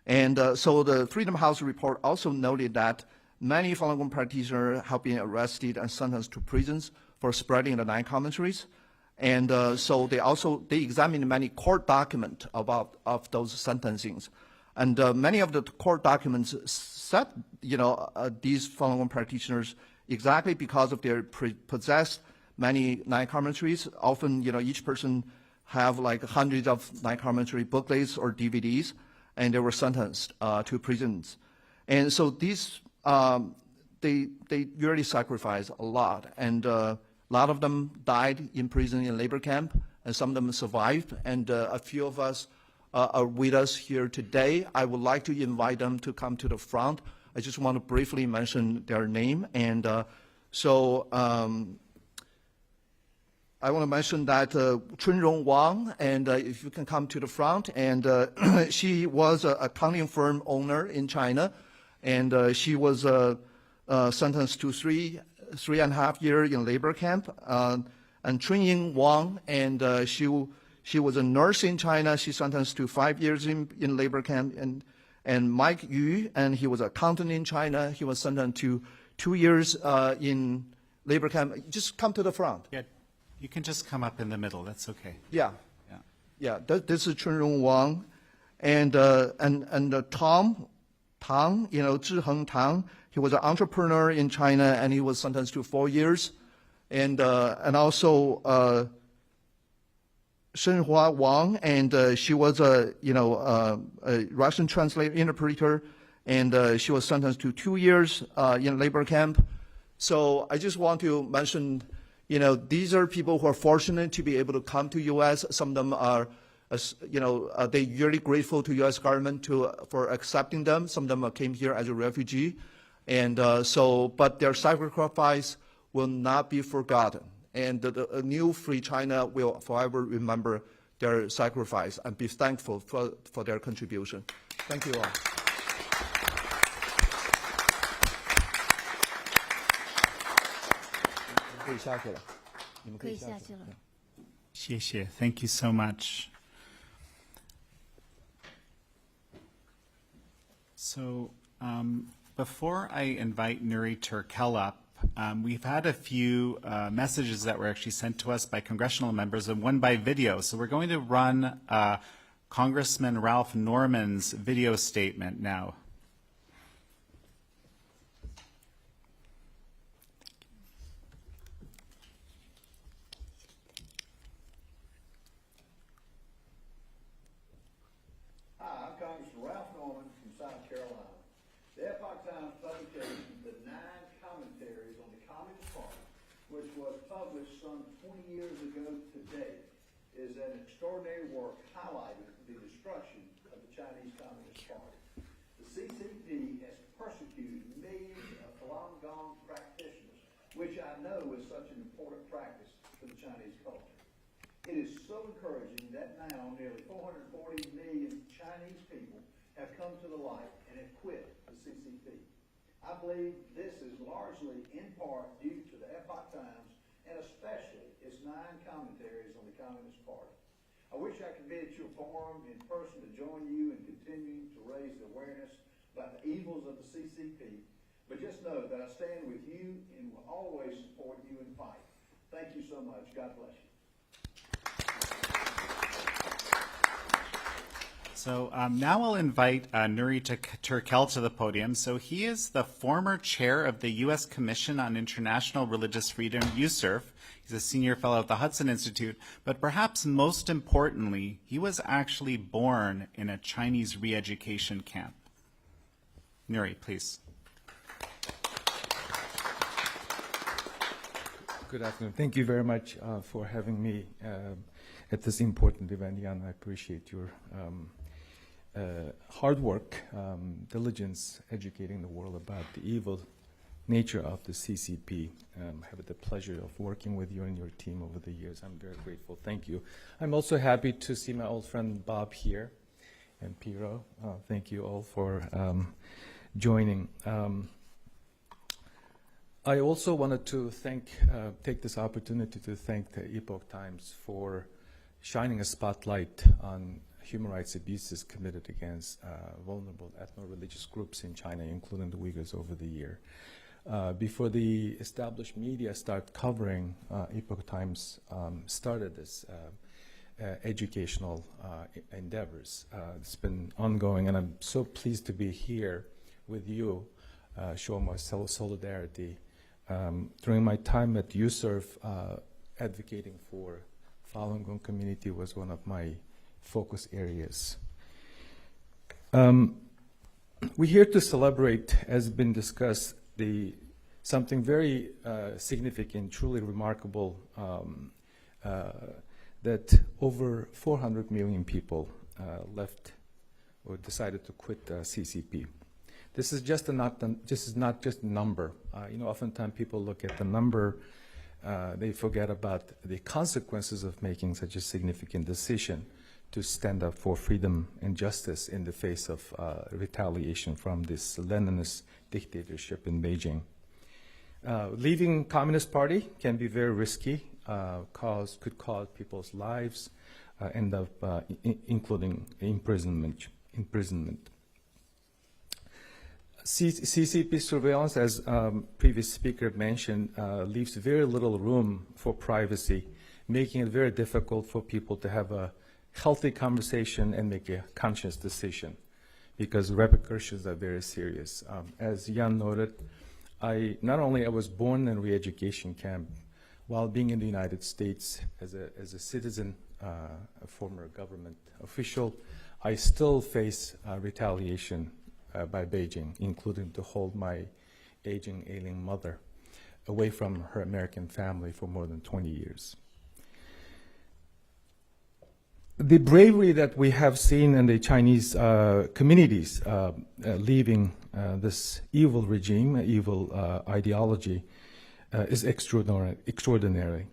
F: And so the Freedom House report also noted that many Falun Gong practitioners have been arrested and sentenced to prisons for spreading the 9 commentaries. And so they examined many court documents of those sentencings. And many of the court documents said, these Falun Gong practitioners, exactly because of their possessed many 9 commentaries, often, each person have like hundreds of 9 commentary booklets or DVDs, and they were sentenced to prisons. And so these, they really sacrificed a lot. And a lot of them died in prison in labor camp, and some of them survived. And a few of us are with us here today. I would like to invite them to come to the front. I just want to briefly mention their name. And I want to mention that Chunrong Wang, and if you can come to the front, and she was an accounting firm owner in China, and she was sentenced to 3.5 years in labor camp. And Chunying Wang, and she was a nurse in China. She sentenced to 5 years in labor camp. And Mike Yu, and he was an accountant in China. He was sentenced to 2 years in labor camp. Just come to the front.
A: Yeah, you can just come up in the middle. That's okay.
F: Yeah.
A: Yeah.
F: Yeah, this is Chunrong Wang, and Tom Tang, Zhiheng Tang. He was an entrepreneur in China, and he was sentenced to 4 years, and also Shenhua Wang, and she was a Russian translator interpreter, and she was sentenced to 2 years in labor camp. So I just want to mention, these are people who are fortunate to be able to come to U.S. Some of them are, they're really grateful to U.S. government for accepting them. Some of them came here as a refugee. And but their sacrifice will not be forgotten. And the new Free China will forever remember their sacrifice and be thankful for their contribution. Thank you all.
A: Thank you so much. So before I invite Nury Turkel up, we've had a few messages that were actually sent to us by congressional members and one by video. So we're going to run Congressman Ralph Norman's video statement now.
G: Some 20 years ago today is an extraordinary work highlighting the destruction of the Chinese Communist Party. The CCP has persecuted millions of Falun Gong practitioners, which I know is such an important practice for the Chinese culture. It is so encouraging that now nearly 440 million Chinese people have come to the light and have quit the CCP. I believe this is largely in part due to the Epoch Times and especially its 9 commentaries on the Communist Party. I wish I could be at your forum in person to join you in continuing to raise the awareness about the evils of the CCP, but just know that I stand with you and will always support you in fight. Thank you so much. God bless you.
A: So now I'll invite Nury Turkel to the podium. So he is the former chair of the U.S. Commission on International Religious Freedom, USAR. He's a senior fellow at the Hudson Institute. But perhaps most importantly, he was actually born in a Chinese re-education camp. Nury, please.
H: Good afternoon. Thank you very much for having me at this important event, Jan. I appreciate your hard work, diligence, educating the world about the evil nature of the CCP. I have the pleasure of working with you and your team over the years. I'm very grateful. Thank you. I'm also happy to see my old friend Bob here and Pierro. Thank you all for joining. I also wanted to take this opportunity to thank the Epoch Times for shining a spotlight on human rights abuses committed against vulnerable ethno-religious groups in China, including the Uyghurs, over the year. Before the established media start covering, Epoch Times started this educational endeavors. It's been ongoing, and I'm so pleased to be here with you, show my solidarity. During my time at USAR, advocating for Falun Gong community was one of my focus areas. We're here to celebrate, as been discussed, something very significant, truly remarkable, that over 400 million people left or decided to quit CCP. This is not just a number. Oftentimes people look at the number, they forget about the consequences of making such a significant decision to stand up for freedom and justice in the face of retaliation from this Leninist dictatorship in Beijing. Leaving Communist Party can be very risky, could cause people's lives, end up including imprisonment. CCP surveillance, as previous speaker mentioned, leaves very little room for privacy, making it very difficult for people to have a healthy conversation and make a conscious decision, because repercussions are very serious. As Jan noted, I was born in a re-education camp. While being in the United States as a citizen, a former government official, I still face retaliation by Beijing, including to hold my aging, ailing mother away from her American family for more than 20 years. The bravery that we have seen in the Chinese communities leaving this evil regime, evil ideology, is extraordinary.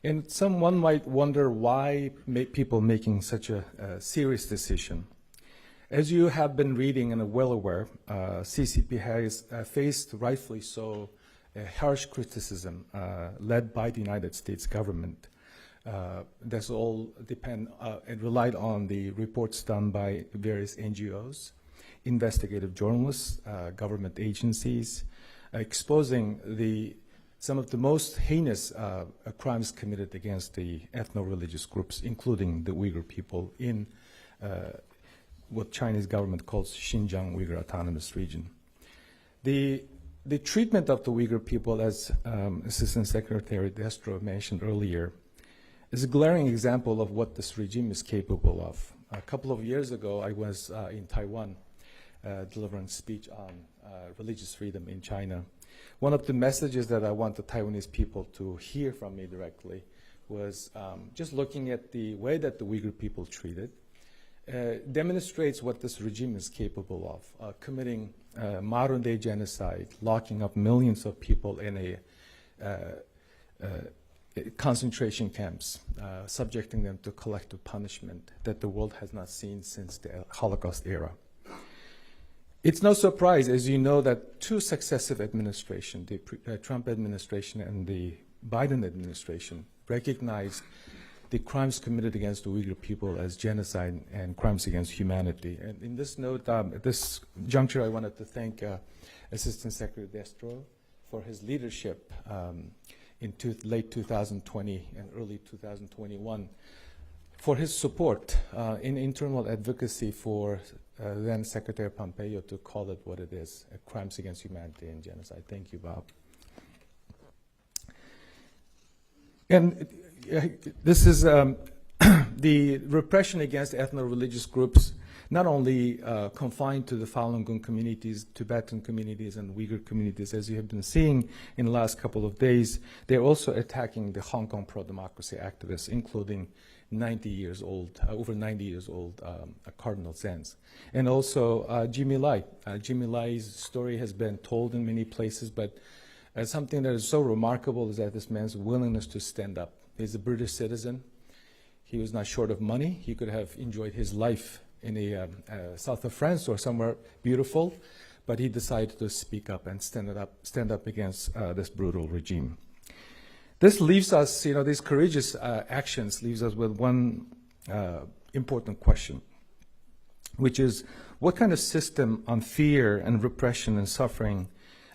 H: And one might wonder why people making such a serious decision. As you have been reading and are well aware, CCP has faced, rightfully so, a harsh criticism led by the United States government. That's all and relied on the reports done by various NGOs, investigative journalists, government agencies, exposing some of the most heinous crimes committed against the ethno-religious groups, including the Uyghur people in what Chinese government calls Xinjiang Uyghur Autonomous Region. The treatment of the Uyghur people, as Assistant Secretary Destro mentioned earlier, is a glaring example of what this regime is capable of. A couple of years ago, I was in Taiwan delivering a speech on religious freedom in China. One of the messages that I want the Taiwanese people to hear from me directly was just looking at the way that the Uyghur people treated demonstrates what this regime is capable of, committing modern-day genocide, locking up millions of people in concentration camps, subjecting them to collective punishment that the world has not seen since the Holocaust era. It's no surprise, as you know, that two successive administrations, the Trump administration and the Biden administration, recognized the crimes committed against the Uyghur people as genocide and crimes against humanity. And in this note, at this juncture, I wanted to thank Assistant Secretary Destro for his leadership in late 2020 and early 2021, for his support in internal advocacy for then Secretary Pompeo to call it what it is, crimes against humanity and genocide. Thank you, Bob. And this is the repression against ethno-religious groups, not only confined to the Falun Gong communities, Tibetan communities, and Uyghur communities, as you have been seeing in the last couple of days. They're also attacking the Hong Kong pro-democracy activists, including 90 years old, over 90 years old, Cardinal Zenz. And also Jimmy Lai. Jimmy Lai's story has been told in many places, but something that is so remarkable is that this man's willingness to stand up. He's a British citizen. He was not short of money. He could have enjoyed his life in the south of France or somewhere beautiful, but he decided to speak up and stand up against this brutal regime. This leaves us, these courageous actions leaves us with one important question, which is what kind of system on fear and repression and suffering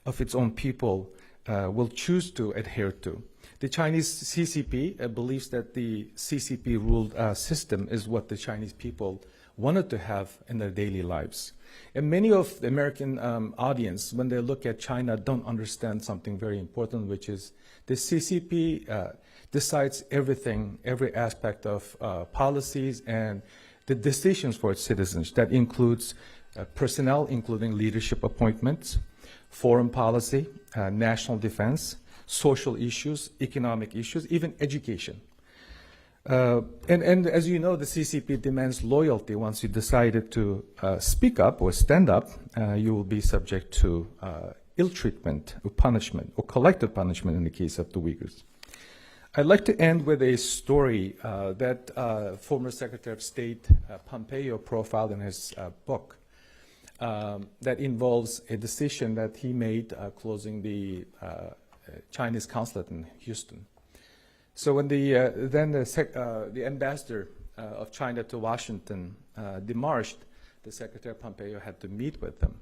H: of its own people will choose to adhere to. The Chinese CCP believes that the CCP-ruled system is what the Chinese people wanted to have in their daily lives. And many of the American audience, when they look at China, don't understand something very important, which is the CCP decides everything, every aspect of policies and the decisions for its citizens. That includes personnel, including leadership appointments, foreign policy, national defense, social issues, economic issues, even education. And as you know, the CCP demands loyalty. Once you decided to speak up or stand up, you will be subject to ill treatment or punishment, or collective punishment in the case of the Uyghurs. I'd like to end with a story that former Secretary of State Pompeo profiled in his book that involves a decision that he made closing the Chinese consulate in Houston. So when the ambassador of China to Washington demarched, the Secretary Pompeo had to meet with them.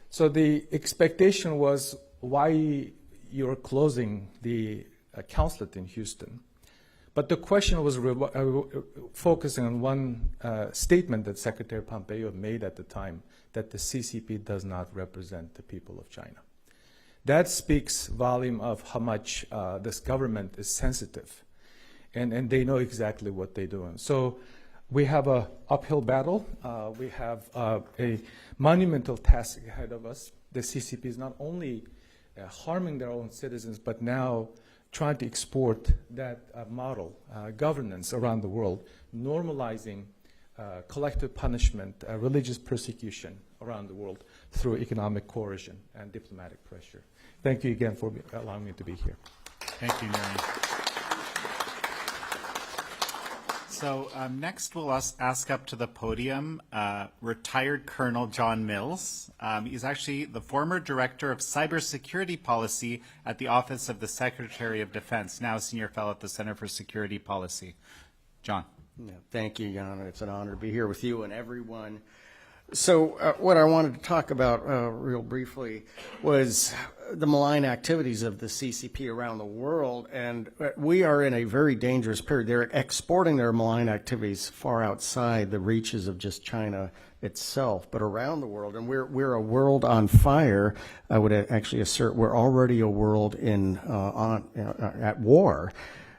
H: So the expectation was, why you're closing the consulate in Houston? But the question was focusing on one statement that Secretary Pompeo made at the time, that the CCP does not represent the people of China. That speaks volume of how much this government is sensitive, and they know exactly what they're doing. So we have an uphill battle. We have a monumental task ahead of us. The CCP is not only harming their own citizens, but now trying to export that model, governance around the world, normalizing collective punishment, religious persecution around the world through economic coercion and diplomatic pressure. Thank you again for allowing me to be here.
A: Thank you, Nury. So next we'll ask up to the podium retired Colonel John Mills. He's actually the former Director of Cybersecurity Policy at the Office of the Secretary of Defense, now Senior Fellow at the Center for Security Policy. John.
I: Yeah, thank you, Jan. It's an honor to be here with you and everyone. So what I wanted to talk about real briefly was the malign activities of the CCP around the world, and we are in a very dangerous period. They're exporting their malign activities far outside the reaches of just China itself, but around the world, and we're a world on fire. I would actually assert we're already a world at war.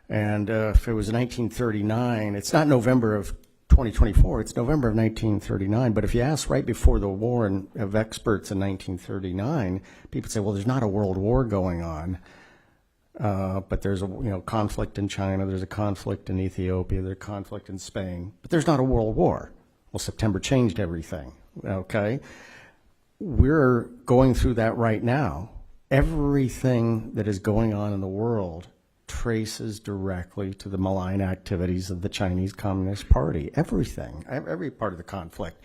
I: And if it was 1939, it's not November of 2024, it's November of 1939. But if you ask right before the war of experts in 1939, people say, well, there's not a world war going on. But there's a conflict in China, there's a conflict in Ethiopia, there's a conflict in Spain, but there's not a world war. Well, September changed everything, okay? We're going through that right now. Everything that is going on in the world traces directly to the malign activities of the Chinese Communist Party. Everything, every part of the conflict.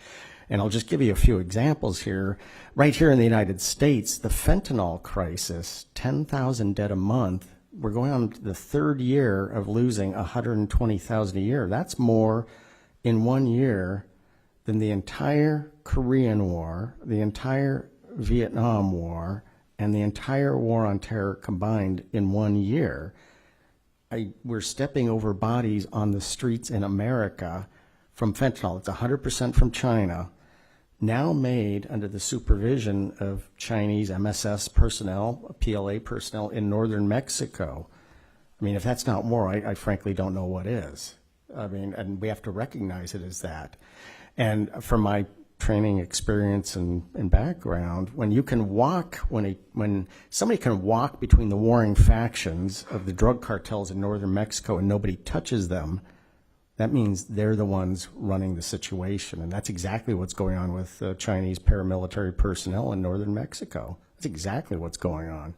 I: And I'll just give you a few examples here. Right here in the United States, the fentanyl crisis, 10,000 dead a month. We're going on to the third year of losing 120,000 a year. That's more in 1 year than the entire Korean War, the entire Vietnam War, and the entire war on terror combined in 1 year. We're stepping over bodies on the streets in America from fentanyl. It's 100% from China, now made under the supervision of Chinese MSS personnel, PLA personnel in northern Mexico. I mean, if that's not war, I frankly don't know what is. I mean, and we have to recognize it as that. And from my training experience and background, when you can walk, when somebody can walk between the warring factions of the drug cartels in northern Mexico and nobody touches them, that means they're the ones running the situation. And that's exactly what's going on with Chinese paramilitary personnel in northern Mexico. That's exactly what's going on.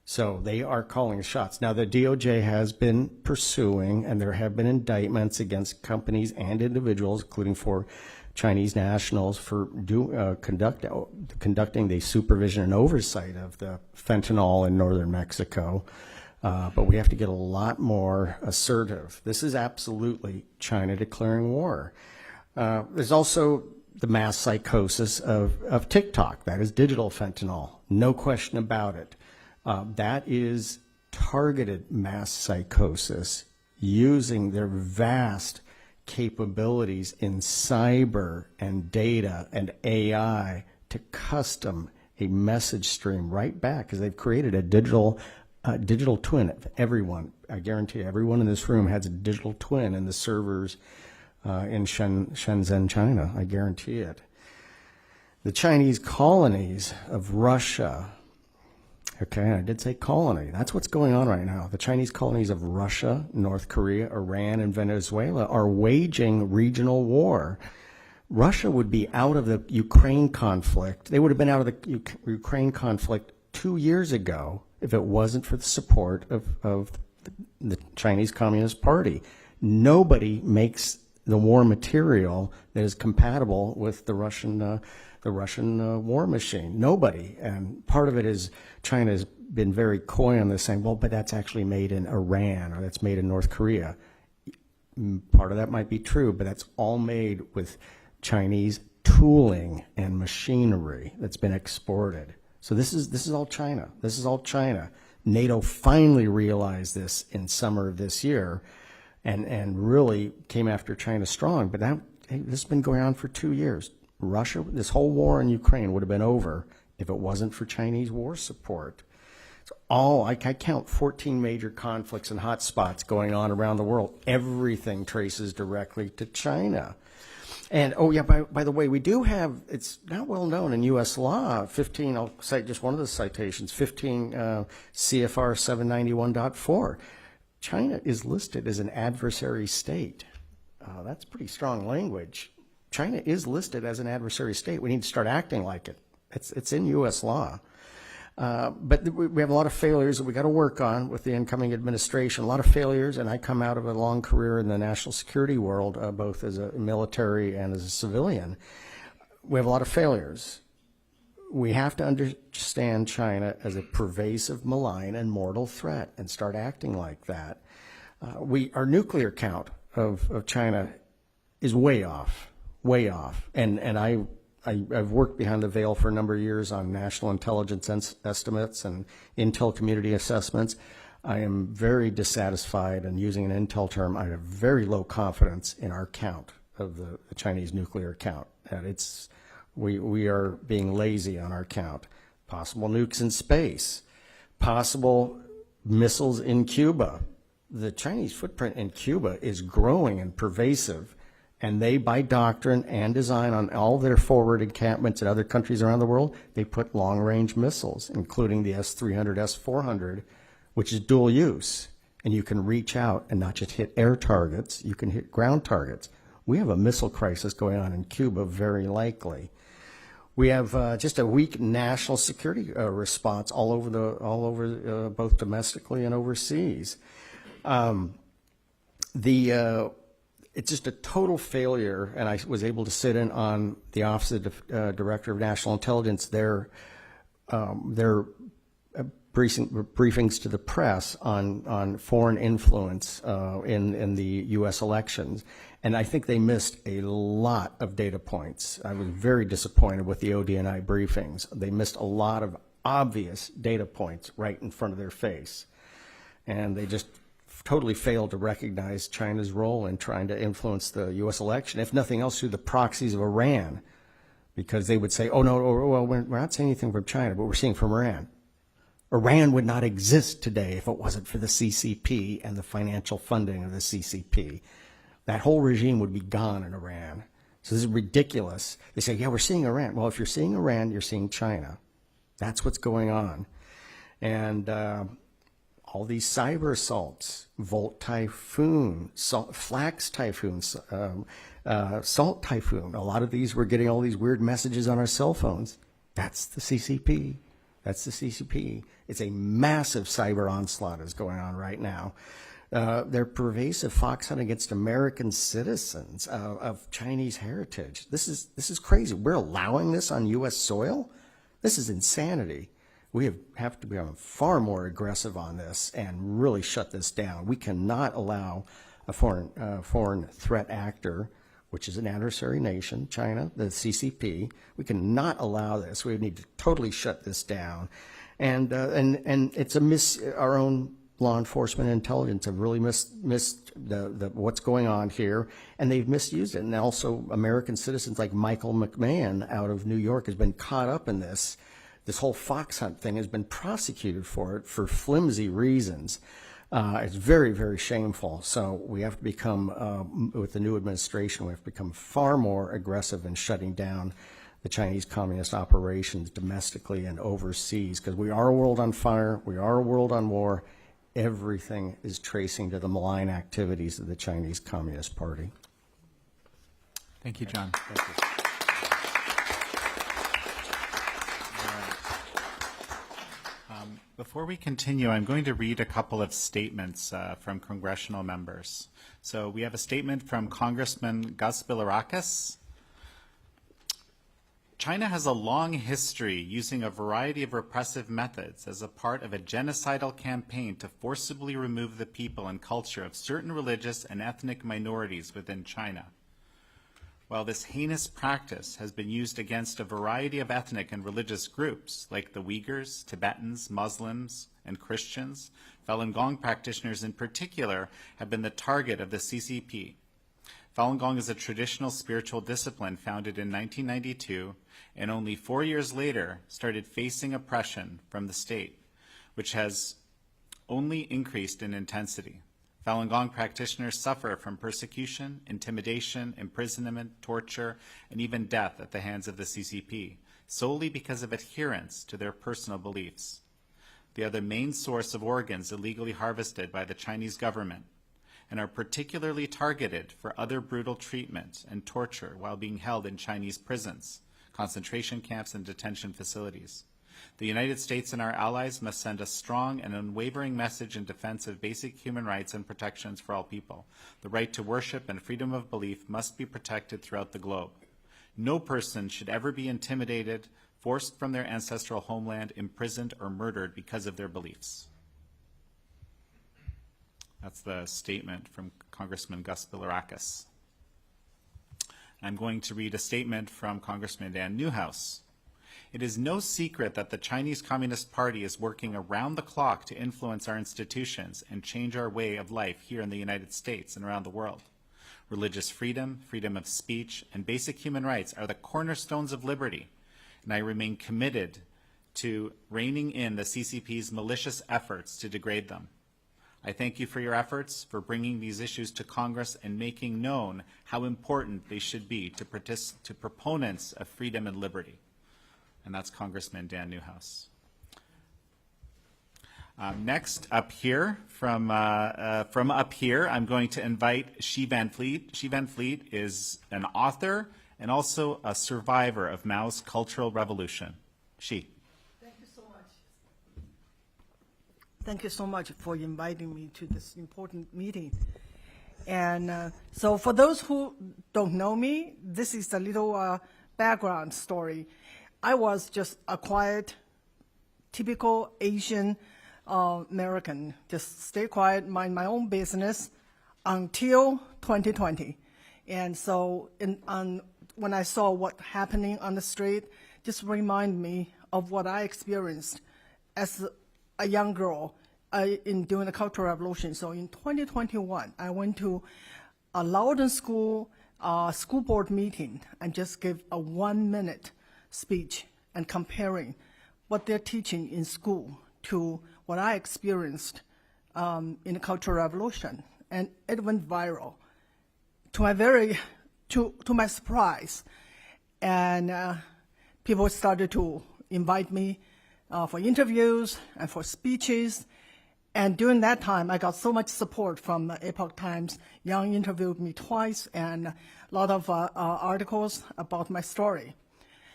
I: So they are calling the shots. Now, the DOJ has been pursuing, and there have been indictments against companies and individuals, including for Chinese nationals, for conducting the supervision and oversight of the fentanyl in northern Mexico. But we have to get a lot more assertive. This is absolutely China declaring war. There's also the mass psychosis of TikTok. That is digital fentanyl, no question about it. That is targeted mass psychosis using their vast capabilities in cyber and data and AI to custom a message stream right back, because they've created a digital twin of everyone. I guarantee you, everyone in this room has a digital twin in the servers in Shenzhen, China. I guarantee it. The Chinese colonies of Russia, okay, I did say colony. That's what's going on right now. The Chinese colonies of Russia, North Korea, Iran, and Venezuela are waging regional war. Russia would be out of the Ukraine conflict. They would have been out of the Ukraine conflict 2 years ago if it wasn't for the support of the Chinese Communist Party. Nobody makes the war material that is compatible with the Russian war machine. Nobody. And part of it is China has been very coy on this, saying, well, but that's actually made in Iran or that's made in North Korea. Part of that might be true, but that's all made with Chinese tooling and machinery that's been exported. So this is all China. This is all China. NATO finally realized this in summer of this year and really came after China strong. But this has been going on for 2 years. Russia, this whole war in Ukraine would have been over if it wasn't for Chinese war support. So I count 14 major conflicts and hotspots going on around the world. Everything traces directly to China. And, oh, yeah, by the way, we do have, it's not well known in U.S. law, 15, I'll cite just one of the citations, 15 CFR 791.4. China is listed as an adversary state. That's pretty strong language. China is listed as an adversary state. We need to start acting like it. It's in U.S. law. But we have a lot of failures that we got to work on with the incoming administration. A lot of failures, and I come out of a long career in the national security world, both as a military and as a civilian. We have a lot of failures. We have to understand China as a pervasive, malign, and mortal threat and start acting like that. Our nuclear count of China is way off. And I've worked behind the veil for a number of years on national intelligence estimates and intel community assessments. I am very dissatisfied, and using an intel term, I have very low confidence in our count of the Chinese nuclear count. That we are being lazy on our count. Possible nukes in space, possible missiles in Cuba. The Chinese footprint in Cuba is growing and pervasive. And they, by doctrine and design on all their forward encampments in other countries around the world, they put long-range missiles, including the S-300, S-400, which is dual use. And you can reach out and not just hit air targets, you can hit ground targets. We have a missile crisis going on in Cuba, very likely. We have just a weak national security response all over both domestically and overseas. it's just a total failure. And I was able to sit in on the Office of Director of National Intelligence, their briefings to the press on foreign influence in the U.S. elections. And I think they missed a lot of data points. I was very disappointed with the ODNI briefings. They missed a lot of obvious data points right in front of their face. And they just totally failed to recognize China's role in trying to influence the U.S. election, if nothing else through the proxies of Iran, because they would say, oh, no, well, we're not saying anything from China, but we're seeing from Iran. Iran would not exist today if it wasn't for the CCP and the financial funding of the CCP. That whole regime would be gone in Iran. So this is ridiculous. They say, yeah, we're seeing Iran. Well, if you're seeing Iran, you're seeing China. That's what's going on. And all these cyber assaults, Volt Typhoon, Flax Typhoon, Salt Typhoon. A lot of these, we're getting all these weird messages on our cell phones. That's the CCP. That's the CCP. It's a massive cyber onslaught is going on right now. They're pervasive fox hunting against American citizens of Chinese heritage. This is crazy. We're allowing this on U.S. soil? This is insanity. We have to become far more aggressive on this and really shut this down. We cannot allow a foreign threat actor, which is an adversary nation, China, the CCP. We cannot allow this. We need to totally shut this down. And it's our own law enforcement and intelligence have really missed what's going on here, and they've misused it. And also American citizens like Michael McMahon out of New York has been caught up in this. This whole fox hunt thing has been prosecuted for it for flimsy reasons. It's very, very shameful. So we have to become, with the new administration, we have to become far more aggressive in shutting down the Chinese communist operations domestically and overseas, because we are a world on fire, we are a world on war. Everything is tracing to the malign activities of the Chinese Communist Party.
A: Thank you, John.
I: Thank you.
A: Before we continue, I'm going to read a couple of statements from congressional members. So we have a statement from Congressman Gus Bilirakis. China has a long history using a variety of repressive methods as a part of a genocidal campaign to forcibly remove the people and culture of certain religious and ethnic minorities within China. While this heinous practice has been used against a variety of ethnic and religious groups, like the Uyghurs, Tibetans, Muslims, and Christians, Falun Gong practitioners in particular have been the target of the CCP. Falun Gong is a traditional spiritual discipline founded in 1992, and only 4 years later started facing oppression from the state, which has only increased in intensity. Falun Gong practitioners suffer from persecution, intimidation, imprisonment, torture, and even death at the hands of the CCP, solely because of adherence to their personal beliefs. They are the main source of organs illegally harvested by the Chinese government and are particularly targeted for other brutal treatment and torture while being held in Chinese prisons, concentration camps, and detention facilities. The United States and our allies must send a strong and unwavering message in defense of basic human rights and protections for all people. The right to worship and freedom of belief must be protected throughout the globe. No person should ever be intimidated, forced from their ancestral homeland, imprisoned, or murdered because of their beliefs. That's the statement from Congressman Gus Bilirakis. I'm going to read a statement from Congressman Dan Newhouse. It is no secret that the Chinese Communist Party is working around the clock to influence our institutions and change our way of life here in the United States and around the world. Religious freedom, freedom of speech, and basic human rights are the cornerstones of liberty, and I remain committed to reining in the CCP's malicious efforts to degrade them. I thank you for your efforts, for bringing these issues to Congress and making known how important they should be to proponents of freedom and liberty. And that's Congressman Dan Newhouse. Next up here, from up here, I'm going to invite Xi Van Fleet. Xi Van Fleet is an author and also a survivor of Mao's Cultural Revolution. Xi.
J: Thank you so much. Thank you so much for inviting me to this important meeting. And so for those who don't know me, this is a little background story. I was just a quiet, typical Asian American, just stay quiet, mind my own business until 2020. And so when I saw what happening on the street, just remind me of what I experienced as a young girl during the Cultural Revolution. So in 2021, I went to a Loudon School school board meeting and just gave a 1-minute speech and comparing what they're teaching in school to what I experienced in the Cultural Revolution. And it went viral to my surprise. And people started to invite me for interviews and for speeches. And during that time, I got so much support from the Epoch Times. Young interviewed me twice, and a lot of articles about my story.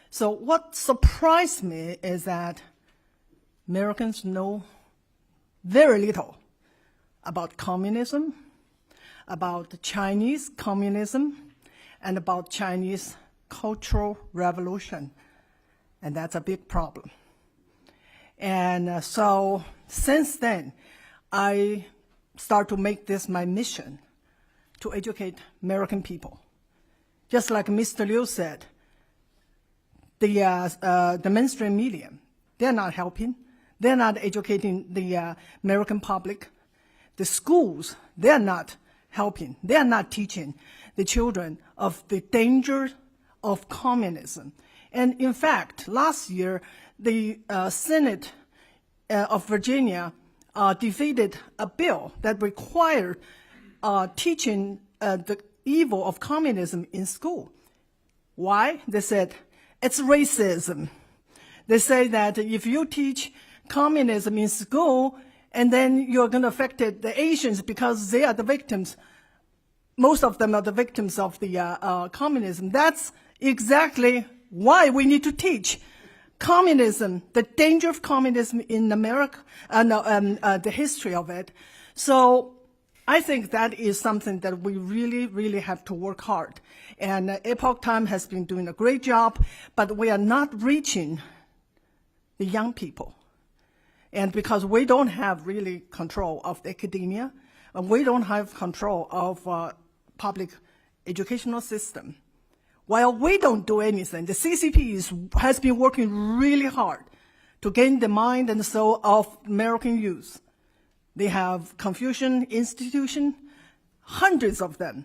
J: So what surprised me is that Americans know very little about communism, about Chinese communism, and about Chinese Cultural Revolution. And that's a big problem. And so since then, I start to make this my mission to educate American people. Just like Mr. Liu said, the mainstream media, they're not helping. They're not educating the American public. The schools, they're not helping. They're not teaching the children of the dangers of communism. And in fact, last year, the Senate of Virginia defeated a bill that required teaching the evil of communism in school. Why? They said, it's racism. They say that if you teach communism in school, and then you're going to affect the Asians because they are the victims. Most of them are the victims of the communism. That's exactly why we need to teach communism, the danger of communism in America, the history of it. So I think that is something that we really, really have to work hard. And Epoch Times has been doing a great job, but we are not reaching the young people. And because we don't have really control of the academia, and we don't have control of public educational system. While we don't do anything, the CCP has been working really hard to gain the mind and soul of American youth. They have Confucian institution, hundreds of them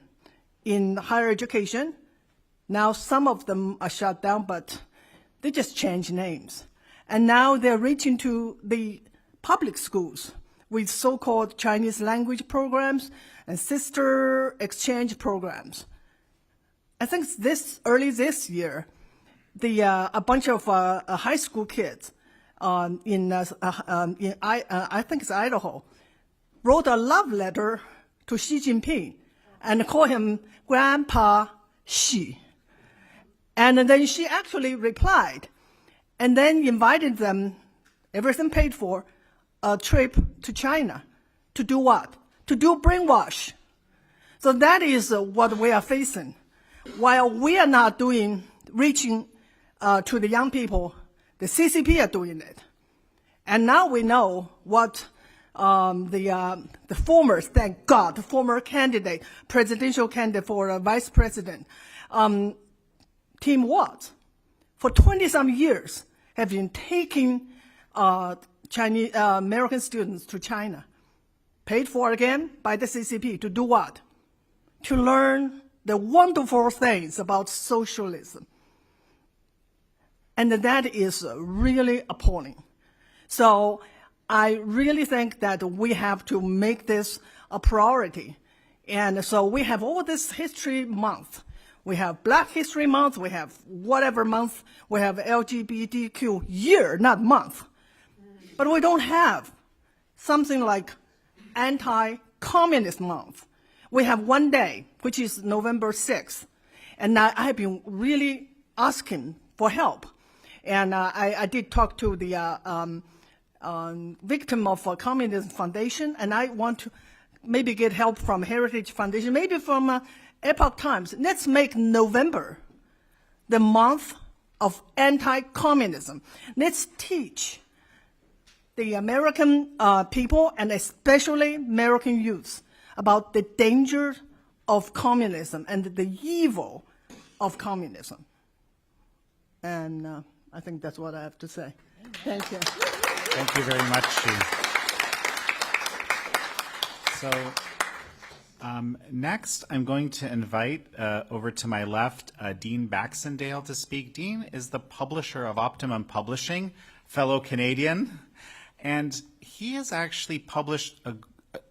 J: in higher education. Now some of them are shut down, but they just change names. And now they're reaching to the public schools with so-called Chinese language programs and sister exchange programs. I think early this year, a bunch of high school kids I think it's Idaho, wrote a love letter to Xi Jinping and called him Grandpa Xi. And then she actually replied and then invited them, everything paid for, a trip to China. To do what? To do brainwash. So that is what we are facing. While we are not reaching to the young people, the CCP are doing it. And now we know what the former, thank God, the former candidate, presidential candidate for vice president, Tim Watts, for 20-some years have been taking Chinese American students to China, paid for again by the CCP to do what? To learn the wonderful things about socialism. And that is really appalling. So I really think that we have to make this a priority. And so we have all this history month. We have Black History Month, we have whatever month, we have LGBTQ year, not month. But we don't have something like anti-communist month. We have one day, which is November 6th. And I have been really asking for help. And I did talk to the victim of Communism Foundation, and I want to maybe get help from Heritage Foundation, maybe from Epoch Times. Let's make November the month of anti-communism. Let's teach the American people, and especially American youth, about the danger of communism and the evil of communism. And I think that's what I have to say. Thank you.
A: Thank you very much, Xi. So next, I'm going to invite over to my left Dean Baxendale to speak. Dean is the publisher of Optimum Publishing, fellow Canadian, and he has actually published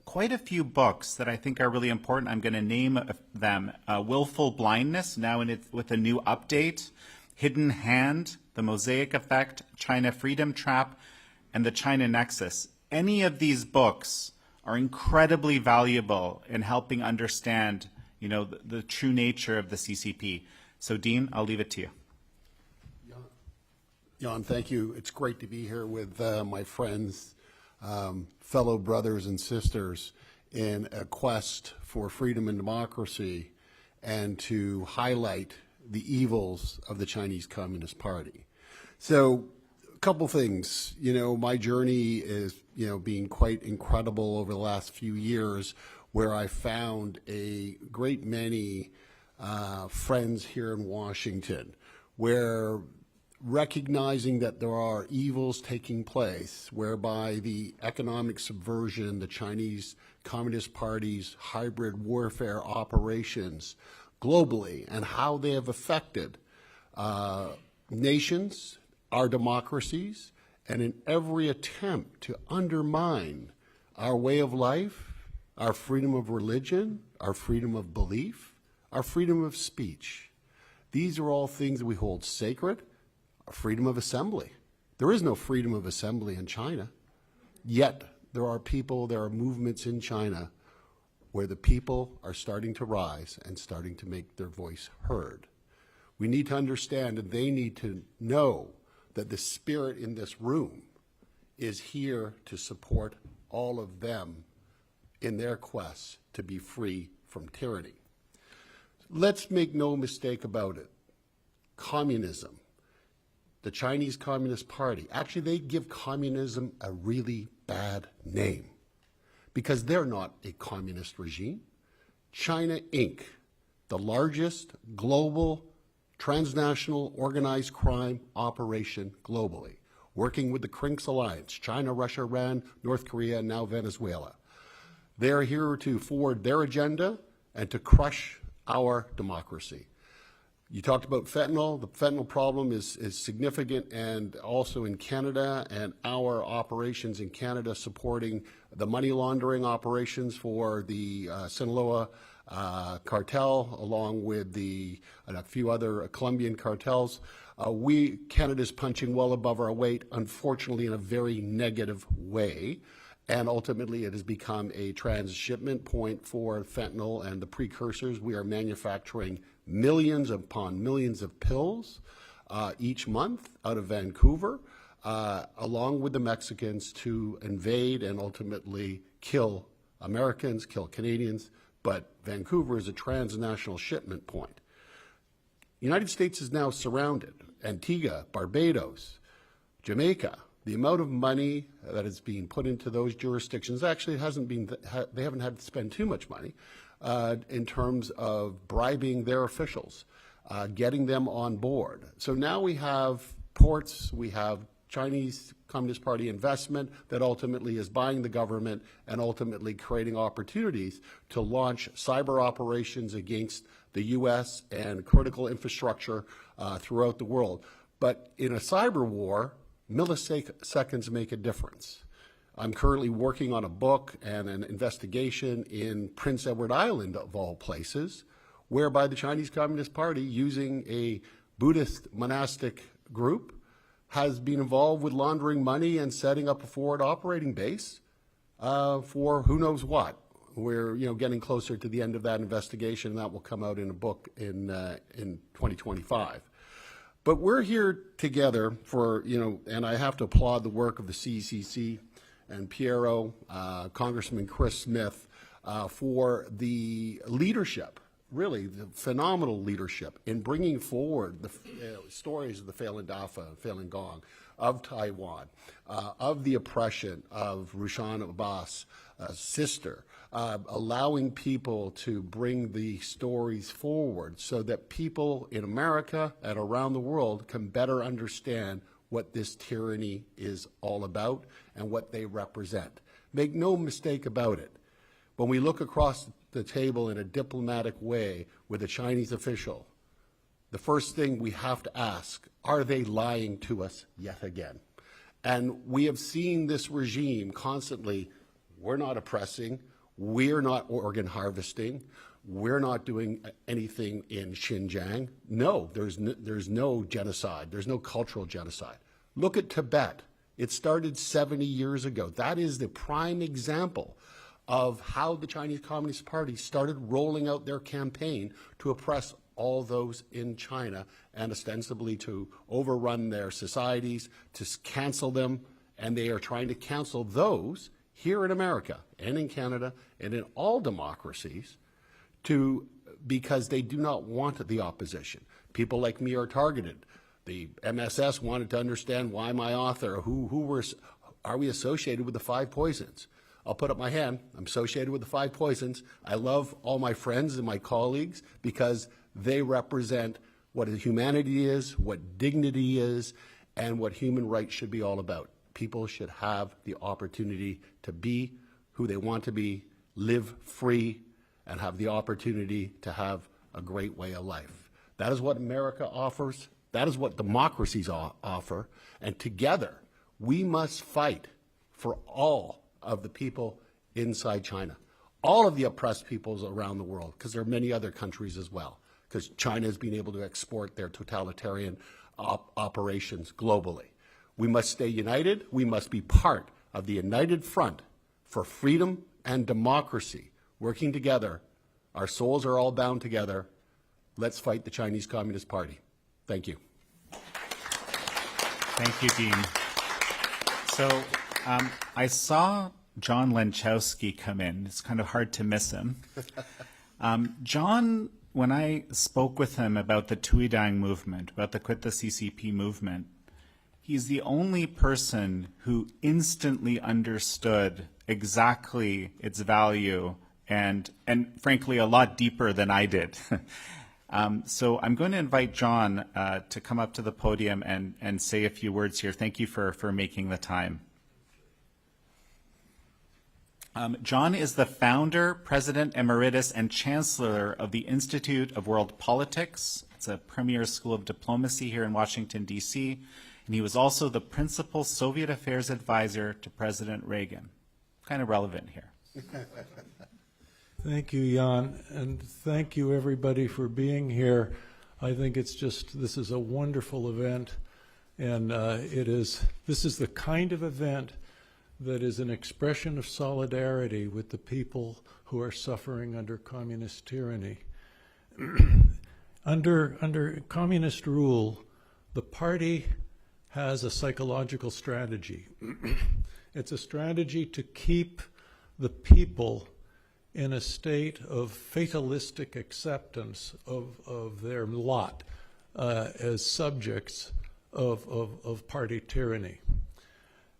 A: quite a few books that I think are really important. I'm going to name them. Willful Blindness, now with a new update. Hidden Hand, The Mosaic Effect, China Freedom Trap, and The China Nexus. Any of these books are incredibly valuable in helping understand, the true nature of the CCP. So, Dean, I'll leave it to you.
K: Jan, thank you. It's great to be here with my friends, fellow brothers and sisters in a quest for freedom and democracy, and to highlight the evils of the Chinese Communist Party. So, a couple things. My journey is, being quite incredible over the last few years, where I found a great many friends here in Washington, where recognizing that there are evils taking place, whereby the economic subversion, the Chinese Communist Party's hybrid warfare operations globally, and how they have affected nations, our democracies, and in every attempt to undermine our way of life, our freedom of religion, our freedom of belief, our freedom of speech. These are all things that we hold sacred. Our freedom of assembly. There is no freedom of assembly in China, yet there are movements in China where the people are starting to rise and starting to make their voice heard. We need to understand, and they need to know, that the spirit in this room is here to support all of them in their quest to be free from tyranny. Let's make no mistake about it. Communism, the Chinese Communist Party, actually they give communism a really bad name because they're not a communist regime. China Inc., the largest global transnational organized crime operation globally, working with the Crinks Alliance, China, Russia, Iran, North Korea, and now Venezuela. They're here to forward their agenda and to crush our democracy. You talked about fentanyl. The fentanyl problem is significant, and also in Canada, and our operations in Canada supporting the money laundering operations for the Sinaloa cartel, along with a few other Colombian cartels. Canada's punching well above our weight, unfortunately in a very negative way. And ultimately, it has become a transshipment point for fentanyl and the precursors. We are manufacturing millions upon millions of pills each month out of Vancouver, along with the Mexicans, to invade and ultimately kill Americans, kill Canadians. But Vancouver is a transnational shipment point. The United States is now surrounded. Antigua, Barbados, Jamaica. The amount of money that is being put into those jurisdictions actually they haven't had to spend too much money in terms of bribing their officials, getting them on board. So now we have ports, we have Chinese Communist Party investment that ultimately is buying the government and ultimately creating opportunities to launch cyber operations against the U.S. and critical infrastructure throughout the world. But in a cyber war, milliseconds make a difference. I'm currently working on a book and an investigation in Prince Edward Island, of all places, whereby the Chinese Communist Party, using a Buddhist monastic group, has been involved with laundering money and setting up a forward operating base for who knows what. We're getting closer to the end of that investigation, and that will come out in a book in 2025. But we're here together for, and I have to applaud the work of the CCC and Pierro, Congressman Chris Smith, for the leadership, really the phenomenal leadership in bringing forward the stories of the Falun Dafa, Falun Gong, of Taiwan, of the oppression of Rushan Abbas' sister, allowing people to bring the stories forward so that people in America and around the world can better understand what this tyranny is all about and what they represent. Make no mistake about it. When we look across the table in a diplomatic way with a Chinese official, the first thing we have to ask, are they lying to us yet again? And we have seen this regime constantly, we're not oppressing, we're not organ harvesting, we're not doing anything in Xinjiang. No, there's no genocide. There's no cultural genocide. Look at Tibet. It started 70 years ago. That is the prime example of how the Chinese Communist Party started rolling out their campaign to oppress all those in China and ostensibly to overrun their societies, to cancel them, and they are trying to cancel those here in America and in Canada and in all democracies because they do not want the opposition. People like me are targeted. The MSS wanted to understand why my author, are we associated with the 5 poisons? I'll put up my hand. I'm associated with the 5 poisons. I love all my friends and my colleagues because they represent what humanity is, what dignity is, and what human rights should be all about. People should have the opportunity to be who they want to be, live free, and have the opportunity to have a great way of life. That is what America offers. That is what democracies offer. And together, we must fight for all of the people inside China, all of the oppressed peoples around the world, because there are many other countries as well, because China has been able to export their totalitarian operations globally. We must stay united. We must be part of the united front for freedom and democracy, working together. Our souls are all bound together. Let's fight the Chinese Communist Party. Thank you.
A: Thank you, Dean. So I saw John Lenchowski come in. It's kind of hard to miss him. John, when I spoke with him about the Tuidang movement, about the Quit the CCP movement, he's the only person who instantly understood exactly its value and frankly, a lot deeper than I did. So I'm going to invite John to come up to the podium and say a few words here. Thank you for making the time. John is the founder, president emeritus, and chancellor of the Institute of World Politics. It's a premier school of diplomacy here in Washington, D.C., and he was also the principal Soviet affairs advisor to President Reagan. Kind of relevant here.
L: Thank you, Jan, and thank you everybody for being here. I think this is a wonderful event, and this is the kind of event that is an expression of solidarity with the people who are suffering under communist tyranny. Under communist rule, the party has a psychological strategy. It's a strategy to keep the people in a state of fatalistic acceptance of their lot as subjects of party tyranny.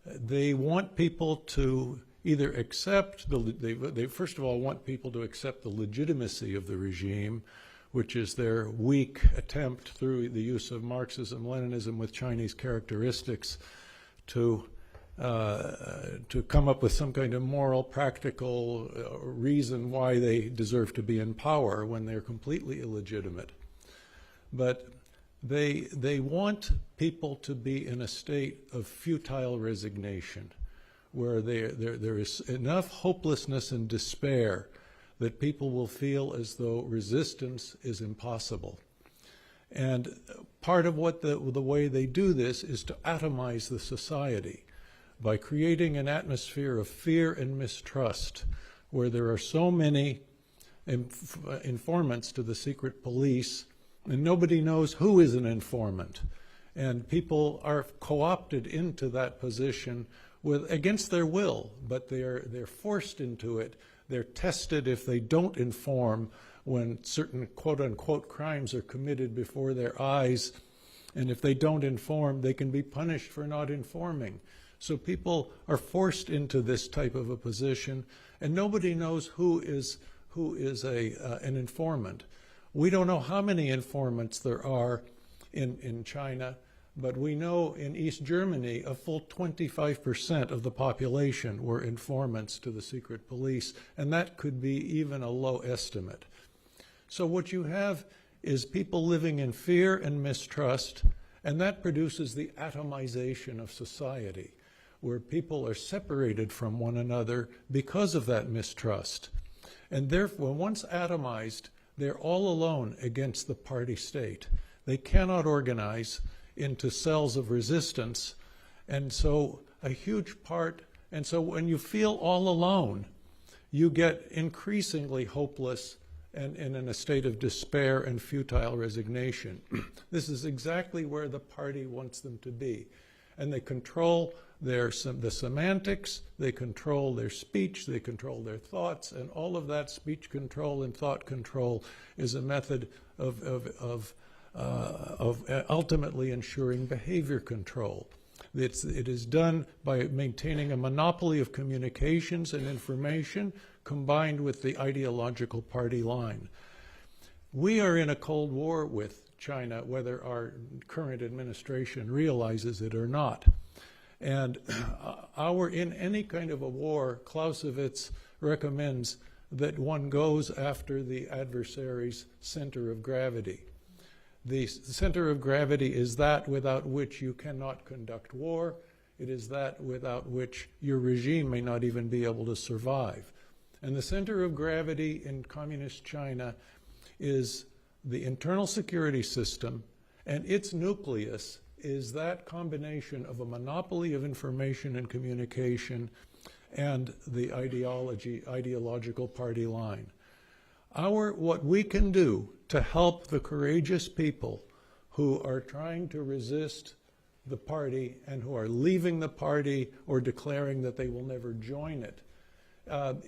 L: They want people to either accept, they first of all want people to accept the legitimacy of the regime, which is their weak attempt through the use of Marxism, Leninism with Chinese characteristics to come up with some kind of moral, practical reason why they deserve to be in power when they're completely illegitimate. But they want people to be in a state of futile resignation, where there is enough hopelessness and despair that people will feel as though resistance is impossible. And part of what the way they do this is to atomize the society by creating an atmosphere of fear and mistrust, where there are so many informants to the secret police, and nobody knows who is an informant. And people are co-opted into that position against their will, but they're forced into it. They're tested if they don't inform when certain quote-unquote crimes are committed before their eyes. And if they don't inform, they can be punished for not informing. So people are forced into this type of a position, and nobody knows who is an informant. We don't know how many informants there are in China, but we know in East Germany a full 25% of the population were informants to the secret police, and that could be even a low estimate. So what you have is people living in fear and mistrust, and that produces the atomization of society, where people are separated from one another because of that mistrust. And therefore, once atomized, they're all alone against the party state. They cannot organize into cells of resistance. And so a huge part, and so when you feel all alone, you get increasingly hopeless and in a state of despair and futile resignation. This is exactly where the party wants them to be. And they control the semantics, they control their speech, they control their thoughts, and all of that speech control and thought control is a method of ultimately ensuring behavior control. It is done by maintaining a monopoly of communications and information combined with the ideological party line. We are in a Cold War with China, whether our current administration realizes it or not. And in any kind of a war, Clausewitz recommends that one goes after the adversary's center of gravity. The center of gravity is that without which you cannot conduct war. It is that without which your regime may not even be able to survive. And the center of gravity in communist China is the internal security system, and its nucleus is that combination of a monopoly of information and communication and the ideological party line. What we can do to help the courageous people who are trying to resist the party and who are leaving the party or declaring that they will never join it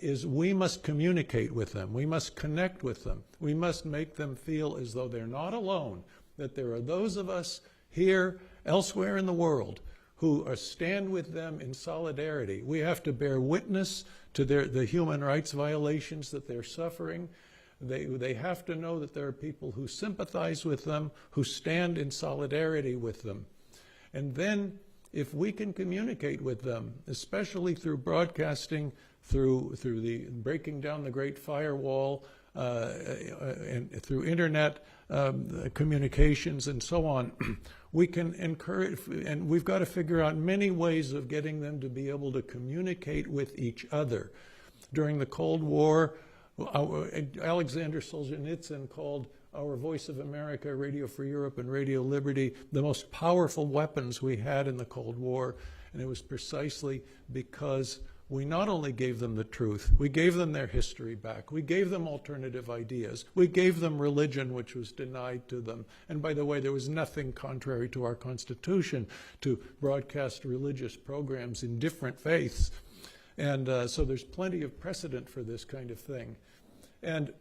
L: is we must communicate with them. We must connect with them. We must make them feel as though they're not alone, that there are those of us here, elsewhere in the world, who stand with them in solidarity. We have to bear witness to the human rights violations that they're suffering. They have to know that there are people who sympathize with them, who stand in solidarity with them. And then, if we can communicate with them, especially through broadcasting, through the breaking down the Great Firewall, and through internet communications and so on, we can encourage, and we've got to figure out many ways of getting them to be able to communicate with each other. During the Cold War, Alexander Solzhenitsyn called our Voice of America, Radio Free Europe, and Radio Liberty the most powerful weapons we had in the Cold War, and it was precisely because we not only gave them the truth, we gave them their history back, we gave them alternative ideas, we gave them religion which was denied to them. And by the way, there was nothing contrary to our Constitution to broadcast religious programs in different faiths. And so there's plenty of precedent for this kind of thing. And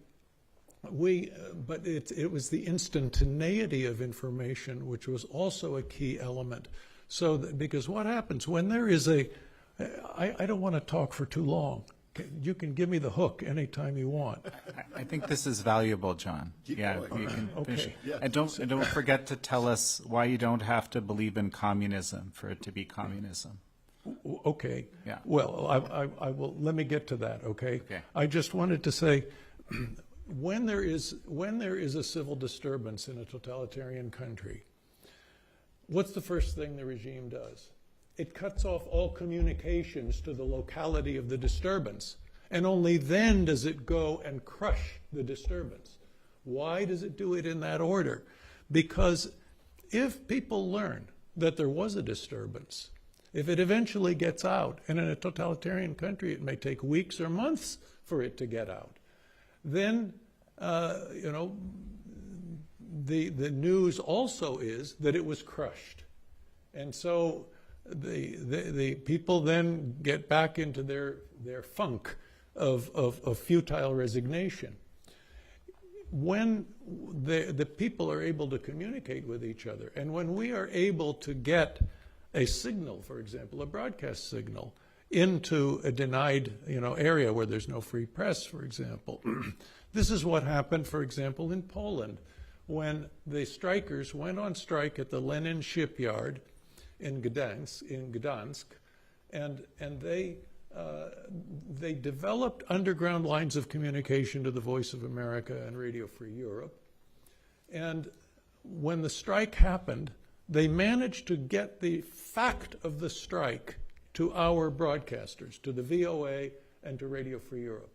L: but it was the instantaneity of information which was also a key element. So because what happens when there is I don't want to talk for too long. You can give me the hook anytime you want.
A: I think this is valuable, John. You can finish.
L: Okay.
K: Yeah.
A: And don't forget to tell us why you don't have to believe in communism for it to be communism.
L: Okay.
A: Yeah.
L: Well, I will. Let me get to that. Okay.
A: Okay.
L: I just wanted to say, when there is a civil disturbance in a totalitarian country, what's the first thing the regime does? It cuts off all communications to the locality of the disturbance, and only then does it go and crush the disturbance. Why does it do it in that order? Because if people learn that there was a disturbance, if it eventually gets out, and in a totalitarian country it may take weeks or months for it to get out, then the news also is that it was crushed. And so the people then get back into their funk of futile resignation. When the people are able to communicate with each other, and when we are able to get a signal, for example, a broadcast signal, into a denied area where there's no free press, for example. This is what happened, for example, in Poland, when the strikers went on strike at the Lenin shipyard in Gdansk, and they developed underground lines of communication to the Voice of America and Radio Free Europe. And when the strike happened, they managed to get the fact of the strike to our broadcasters, to the VOA and to Radio Free Europe.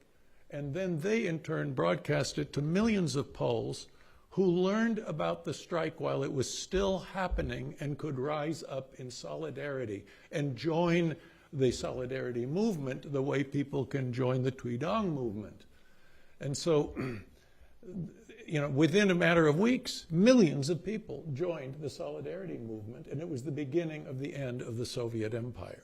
L: And then they, in turn, broadcast it to millions of Poles who learned about the strike while it was still happening and could rise up in solidarity and join the solidarity movement the way people can join the Tuidang movement. And so, within a matter of weeks, millions of people joined the solidarity movement, and it was the beginning of the end of the Soviet Empire.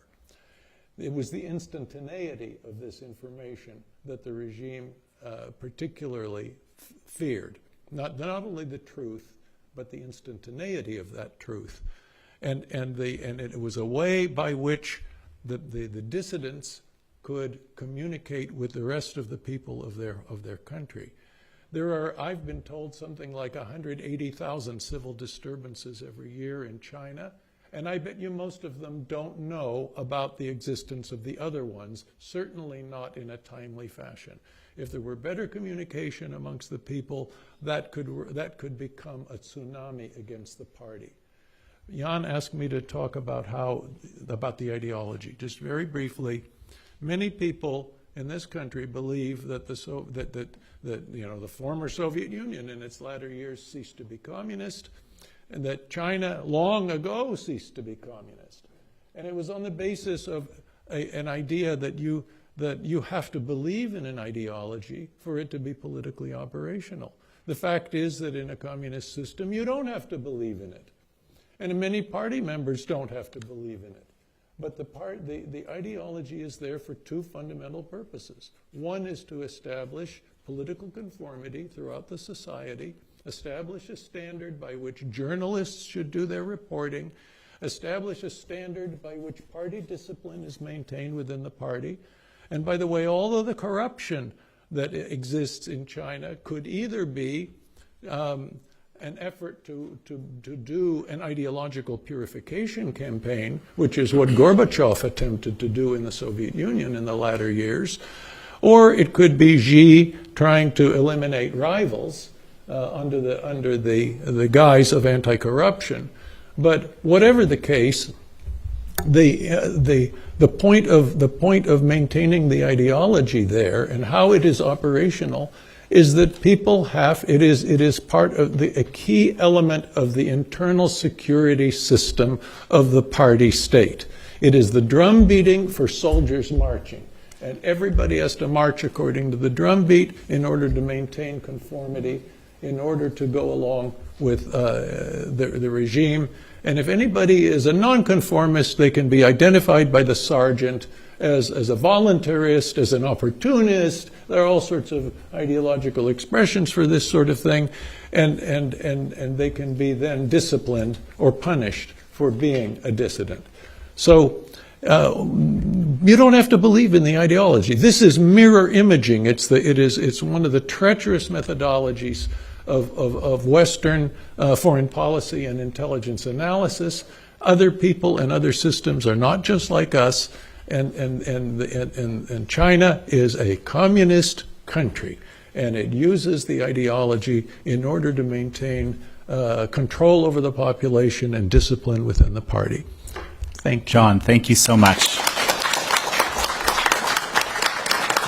L: It was the instantaneity of this information that the regime particularly feared. Not only the truth, but the instantaneity of that truth. And it was a way by which the dissidents could communicate with the rest of the people of their country. There are, I've been told, something like 180,000 civil disturbances every year in China, and I bet you most of them don't know about the existence of the other ones, certainly not in a timely fashion. If there were better communication amongst the people, that could become a tsunami against the party. Jan asked me to talk about about the ideology. Just very briefly, many people in this country believe that the former Soviet Union in its latter years ceased to be communist, and that China long ago ceased to be communist. And it was on the basis of an idea that you have to believe in an ideology for it to be politically operational. The fact is that in a communist system, you don't have to believe in it. And many party members don't have to believe in it. But the ideology is there for two fundamental purposes. One is to establish political conformity throughout the society, establish a standard by which journalists should do their reporting, establish a standard by which party discipline is maintained within the party. And by the way, all of the corruption that exists in China could either be an effort to do an ideological purification campaign, which is what Gorbachev attempted to do in the Soviet Union in the latter years, or it could be Xi trying to eliminate rivals under the guise of anti-corruption. But whatever the case, the point of maintaining the ideology there and how it is operational is that people it is part of a key element of the internal security system of the party state. It is the drum beating for soldiers marching. And everybody has to march according to the drum beat in order to maintain conformity, in order to go along with the regime. And if anybody is a nonconformist, they can be identified by the sergeant as a voluntarist, as an opportunist. There are all sorts of ideological expressions for this sort of thing, and they can be then disciplined or punished for being a dissident. So you don't have to believe in the ideology. This is mirror imaging. It's one of the treacherous methodologies of Western foreign policy and intelligence analysis. Other people and other systems are not just like us, and China is a communist country, and it uses the ideology in order to maintain control over the population and discipline within the party. Thank you.
A: John, thank you so much.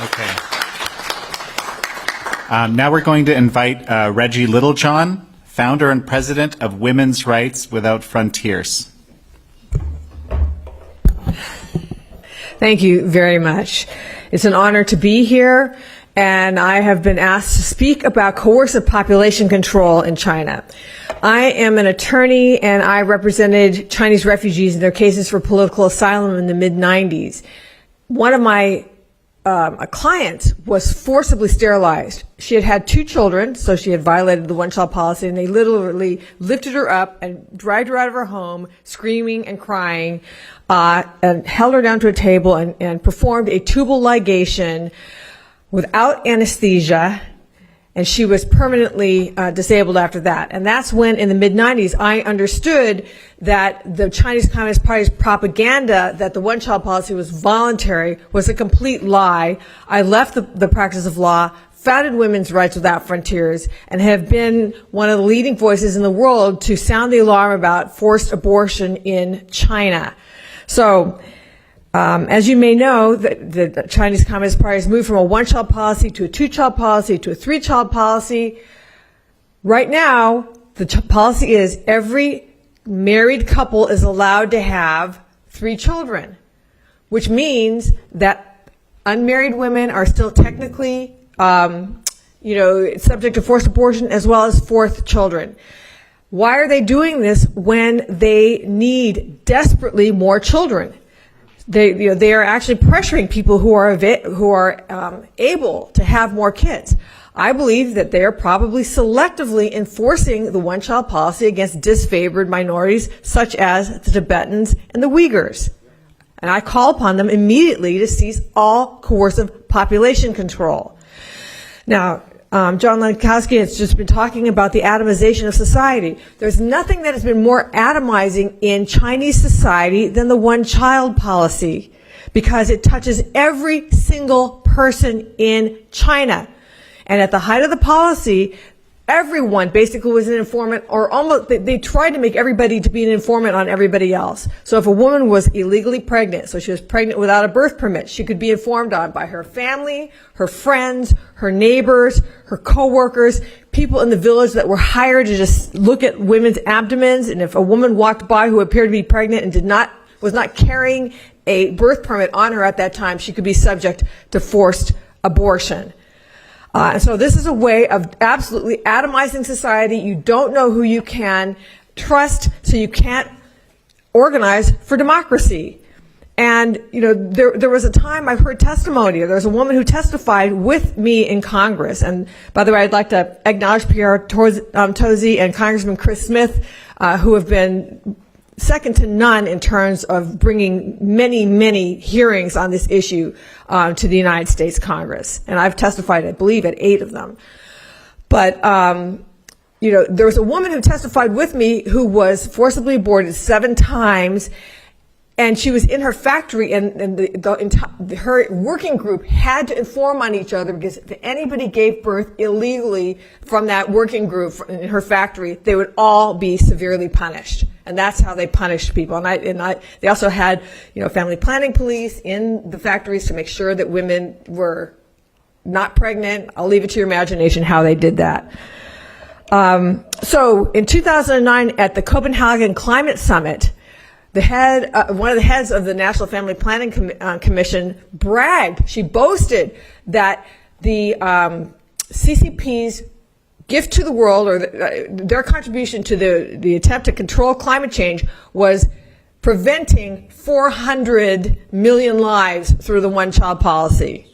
A: Okay. Now we're going to invite Reggie Littlejohn, founder and president of Women's Rights Without Frontiers.
M: Thank you very much. It's an honor to be here, and I have been asked to speak about coercive population control in China. I am an attorney, and I represented Chinese refugees in their cases for political asylum in the mid-90s. One of my a client was forcibly sterilized. She had had 2 children, so she had violated the one-child policy, and they literally lifted her up and dragged her out of her home, screaming and crying, and held her down to a table and performed a tubal ligation without anesthesia, and she was permanently disabled after that. And that's when, in the mid-90s, I understood that the Chinese Communist Party's propaganda that the one-child policy was voluntary was a complete lie. I left the practice of law, founded Women's Rights Without Frontiers, and have been one of the leading voices in the world to sound the alarm about forced abortion in China. So, as you may know, the Chinese Communist Party has moved from a one-child policy to a 2-child policy to a 3-child policy. Right now, the policy is every married couple is allowed to have 3 children, which means that unmarried women are still technically, subject to forced abortion as well as 4th children. Why are they doing this when they need desperately more children? They are actually pressuring people who are able to have more kids. I believe that they are probably selectively enforcing the one-child policy against disfavored minorities such as the Tibetans and the Uyghurs. And I call upon them immediately to cease all coercive population control. Now, John Lankowski has just been talking about the atomization of society. There's nothing that has been more atomizing in Chinese society than the one-child policy, because it touches every single person in China. And at the height of the policy, everyone basically was an informant, or almost, they tried to make everybody to be an informant on everybody else. So if a woman was illegally pregnant, so she was pregnant without a birth permit, she could be informed on by her family, her friends, her neighbors, her coworkers, people in the village that were hired to just look at women's abdomens. And if a woman walked by who appeared to be pregnant and was not carrying a birth permit on her at that time, she could be subject to forced abortion. And so this is a way of absolutely atomizing society. You don't know who you can trust, so you can't organize for democracy. And, there was a time I've heard testimony. There was a woman who testified with me in Congress. And by the way, I'd like to acknowledge Pierro Tozzi and Congressman Chris Smith, who have been second to none in terms of bringing many, many hearings on this issue to the United States Congress. And I've testified, I believe, at 8 of them. But, there was a woman who testified with me who was forcibly aborted 7 times, and she was in her factory, and her working group had to inform on each other, because if anybody gave birth illegally from that working group in her factory, they would all be severely punished. And that's how they punished people. They also had, family planning police in the factories to make sure that women were not pregnant. I'll leave it to your imagination how they did that. So in 2009 at the Copenhagen Climate Summit, one of the heads of the National Family Planning Commission bragged, she boasted that the CCP's gift to the world, or their contribution to the attempt to control climate change, was preventing 400 million lives through the one-child policy.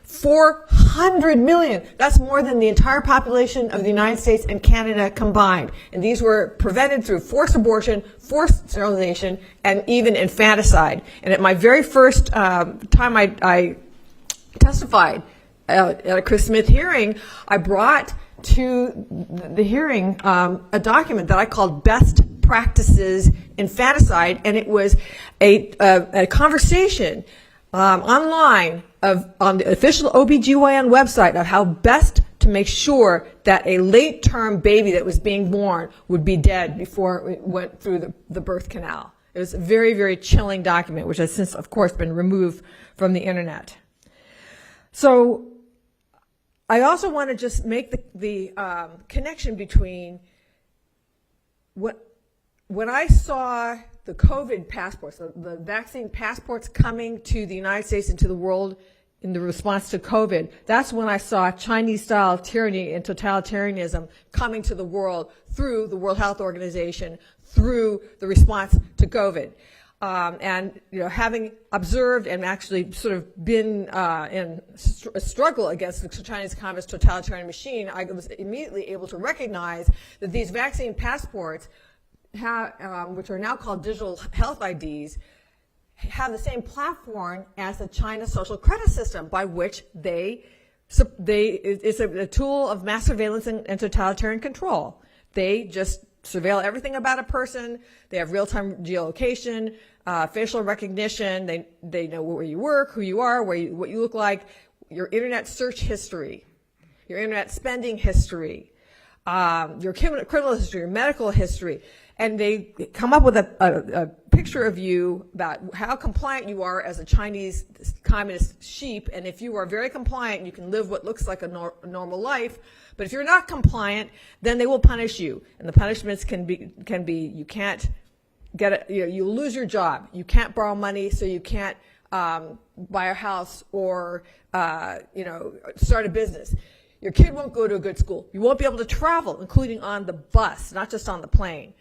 M: 400 million. That's more than the entire population of the United States and Canada combined. And these were prevented through forced abortion, forced sterilization, and even infanticide. And at my very first time I testified at a Chris Smith hearing, I brought to the hearing a document that I called Best Practices Infanticide, and it was a conversation online on the official OBGYN website of how best to make sure that a late-term baby that was being born would be dead before it went through the birth canal. It was a very, very chilling document, which has since, of course, been removed from the internet. So I also want to just make the connection between when I saw the COVID passports, the vaccine passports coming to the United States and to the world in the response to COVID, that's when I saw Chinese-style tyranny and totalitarianism coming to the world through the World Health Organization, through the response to COVID. And having observed and actually sort of been in a struggle against the Chinese Communist totalitarian machine, I was immediately able to recognize that these vaccine passports, which are now called digital health IDs, have the same platform as the China social credit system, by which it's a tool of mass surveillance and totalitarian control. They just surveil everything about a person. They have real-time geolocation, facial recognition. They know where you work, who you are, what you look like, your internet search history, your internet spending history, your criminal history, your medical history. And they come up with a picture of you about how compliant you are as a Chinese communist sheep. And if you are very compliant, you can live what looks like a normal life. But if you're not compliant, then they will punish you. And the punishments can be you can't you lose your job. You can't borrow money, so you can't buy a house or start a business. Your kid won't go to a good school. You won't be able to travel, including on the bus, not just on the plane.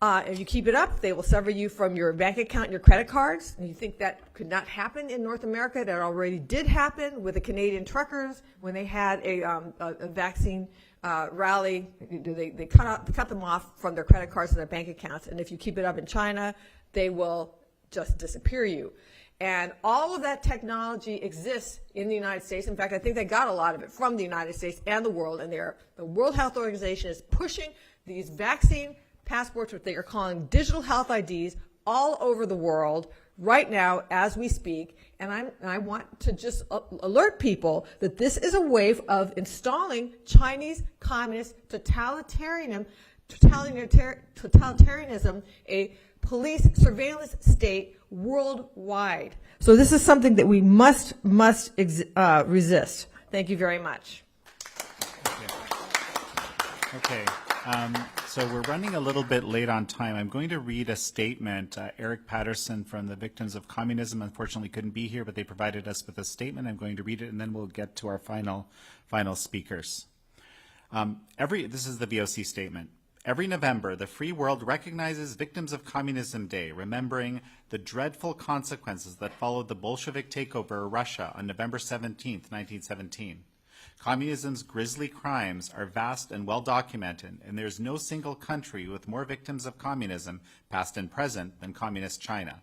M: If you keep it up, they will sever you from your bank account and your credit cards. And you think that could not happen in North America? That already did happen with the Canadian truckers when they had a vaccine rally. They cut them off from their credit cards and their bank accounts. And if you keep it up in China, they will just disappear you. And all of that technology exists in the United States. In fact, I think they got a lot of it from the United States and the world. And the World Health Organization is pushing these vaccine passports, which they are calling digital health IDs, all over the world right now as we speak. And I want to just alert people that this is a wave of installing Chinese communist totalitarianism, a police surveillance state worldwide. So this is something that we must resist. Thank you very much.
A: Okay. So we're running a little bit late on time. I'm going to read a statement. Eric Patterson from the Victims of Communism unfortunately couldn't be here, but they provided us with a statement. I'm going to read it, and then we'll get to our final speakers. This is the VOC statement. Every November, the free world recognizes Victims of Communism Day, remembering the dreadful consequences that followed the Bolshevik takeover of Russia on November 17, 1917. Communism's grisly crimes are vast and well documented, and there is no single country with more victims of communism, past and present, than Communist China.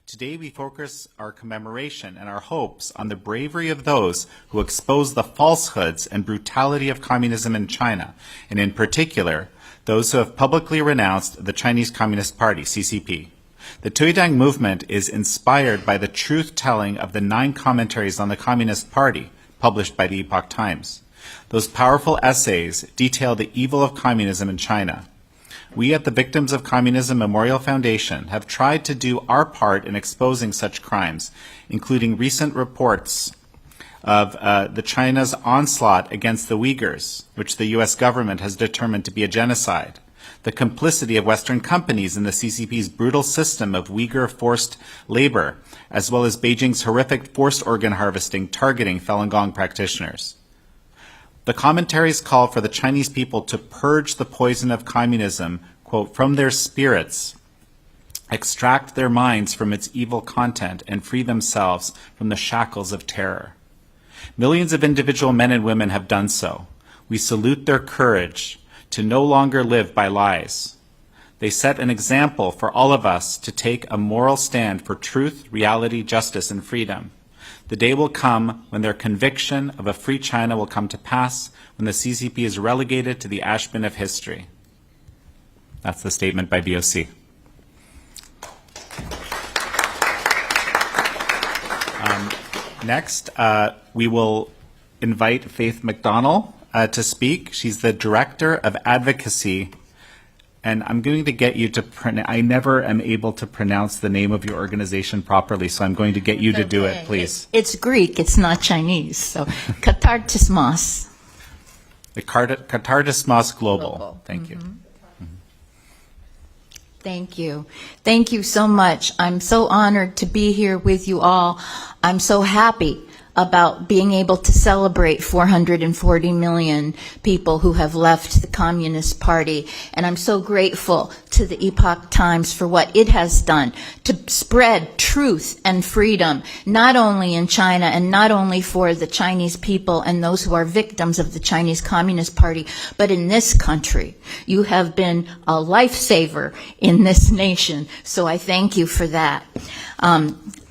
A: Today we focus our commemoration and our hopes on the bravery of those who expose the falsehoods and brutality of communism in China, and in particular, those who have publicly renounced the Chinese Communist Party, CCP. The Tuidang movement is inspired by the truth-telling of the 9 commentaries on the Communist Party, published by the Epoch Times. Those powerful essays detail the evil of communism in China. We at the Victims of Communism Memorial Foundation have tried to do our part in exposing such crimes, including recent reports of the China's onslaught against the Uyghurs, which the U.S. government has determined to be a genocide, the complicity of Western companies in the CCP's brutal system of Uyghur forced labor, as well as Beijing's horrific forced organ harvesting targeting Falun Gong practitioners. The commentaries call for the Chinese people to purge the poison of communism, quote, from their spirits, extract their minds from its evil content, and free themselves from the shackles of terror. Millions of individual men and women have done so. We salute their courage to no longer live by lies. They set an example for all of us to take a moral stand for truth, reality, justice, and freedom. The day will come when their conviction of a free China will come to pass, when the CCP is relegated to the ash bin of history. That's the statement by VOC. Next, we will invite Faith McDonald to speak. She's the Director of Advocacy. And I'm going to get you to I never am able to pronounce the name of your organization properly, so I'm going to get you to do it, please.
N: It's Greek, it's not Chinese. So, Katartismos.
A: The Katartismos Global. Thank you. Mm-hmm.
N: Thank you. Thank you so much. I'm so honored to be here with you all. I'm so happy about being able to celebrate 440 million people who have left the Communist Party. And I'm so grateful to the Epoch Times for what it has done to spread truth and freedom, not only in China and not only for the Chinese people and those who are victims of the Chinese Communist Party, but in this country. You have been a lifesaver in this nation, so I thank you for that.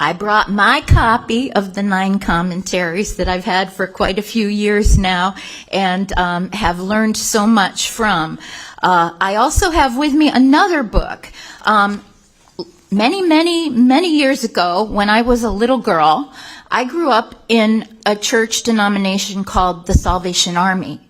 N: I brought my copy of the 9 commentaries that I've had for quite a few years now and have learned so much from. I also have with me another book. Many years ago, when I was a little girl, I grew up in a church denomination called the Salvation Army.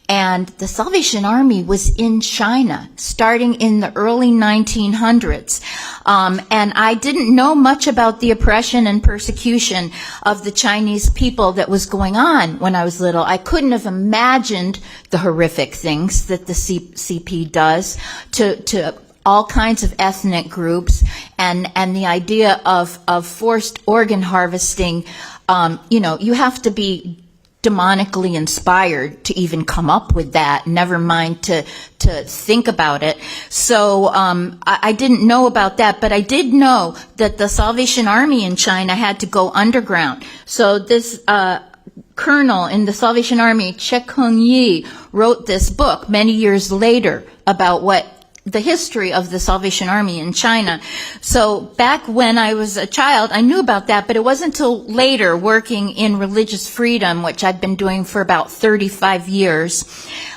N: And the Salvation Army was in China starting in the early 1900s. And I didn't know much about the oppression and persecution of the Chinese people that was going on when I was little. I couldn't have imagined the horrific things that the CCP does to all kinds of ethnic groups, and the idea of forced organ harvesting. You have to be demonically inspired to even come up with that, never mind to think about it. So I didn't know about that, but I did know that the Salvation Army in China had to go underground. So this colonel in the Salvation Army, Che Keng-yi, wrote this book many years later about the history of the Salvation Army in China. So back when I was a child, I knew about that, but it wasn't until later, working in religious freedom, which I've been doing for about 35 years,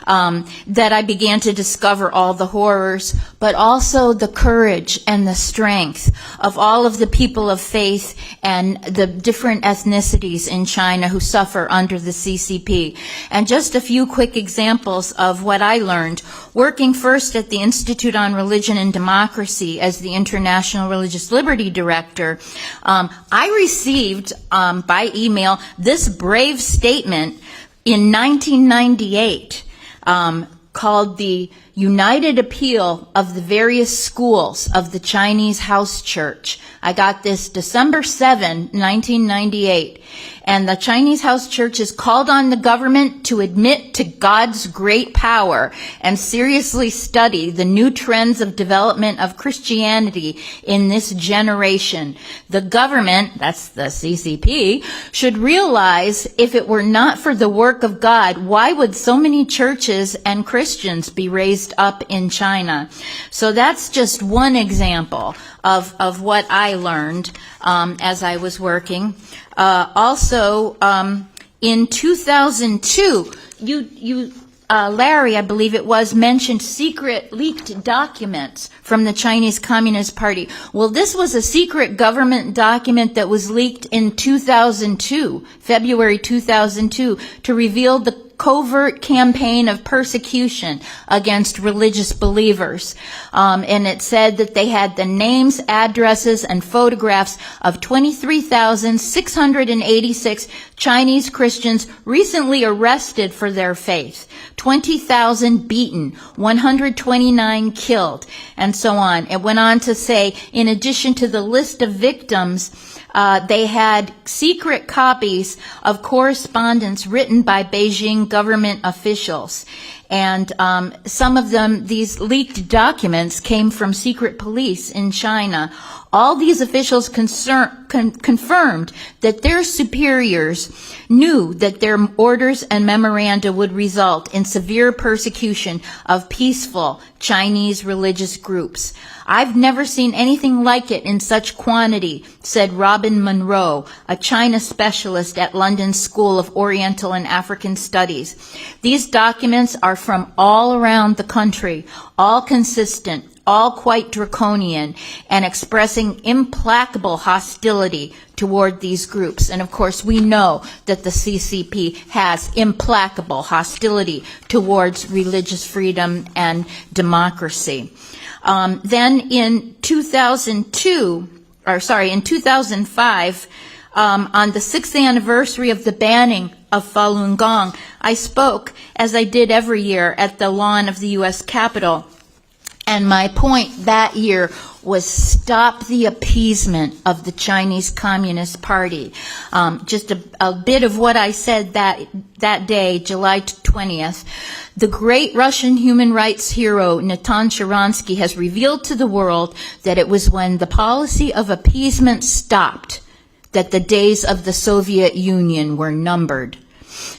N: that I began to discover all the horrors, but also the courage and the strength of all of the people of faith and the different ethnicities in China who suffer under the CCP. And just a few quick examples of what I learned. Working first at the Institute on Religion and Democracy as the International Religious Liberty Director, I received by email this brave statement in 1998 called the United Appeal of the Various Schools of the Chinese House Church. I got this December 7, 1998. And the Chinese House Church has called on the government to admit to God's great power and seriously study the new trends of development of Christianity in this generation. The government, that's the CCP, should realize if it were not for the work of God, why would so many churches and Christians be raised up in China? So that's just one example of what I learned as I was working. Also, in 2002, Larry, I believe it was, mentioned secret leaked documents from the Chinese Communist Party. Well, this was a secret government document that was leaked in 2002, February 2002, to reveal the covert campaign of persecution against religious believers. And it said that they had the names, addresses, and photographs of 23,686 Chinese Christians recently arrested for their faith, 20,000 beaten, 129 killed, and so on. It went on to say, in addition to the list of victims, they had secret copies of correspondence written by Beijing government officials. And some of them, these leaked documents, came from secret police in China. All these officials confirmed that their superiors knew that their orders and memoranda would result in severe persecution of peaceful Chinese religious groups. I've never seen anything like it in such quantity, said Robin Monroe, a China specialist at London School of Oriental and African Studies. These documents are from all around the country, all consistent, all quite draconian, and expressing implacable hostility toward these groups. And of course, we know that the CCP has implacable hostility towards religious freedom and democracy. Then in 2005, on the 6th anniversary of the banning of Falun Gong, I spoke, as I did every year, at the lawn of the U.S. Capitol. And my point that year was stop the appeasement of the Chinese Communist Party. Just a bit of what I said that day, July 20th. The great Russian human rights hero Natan Sharansky has revealed to the world that it was when the policy of appeasement stopped that the days of the Soviet Union were numbered.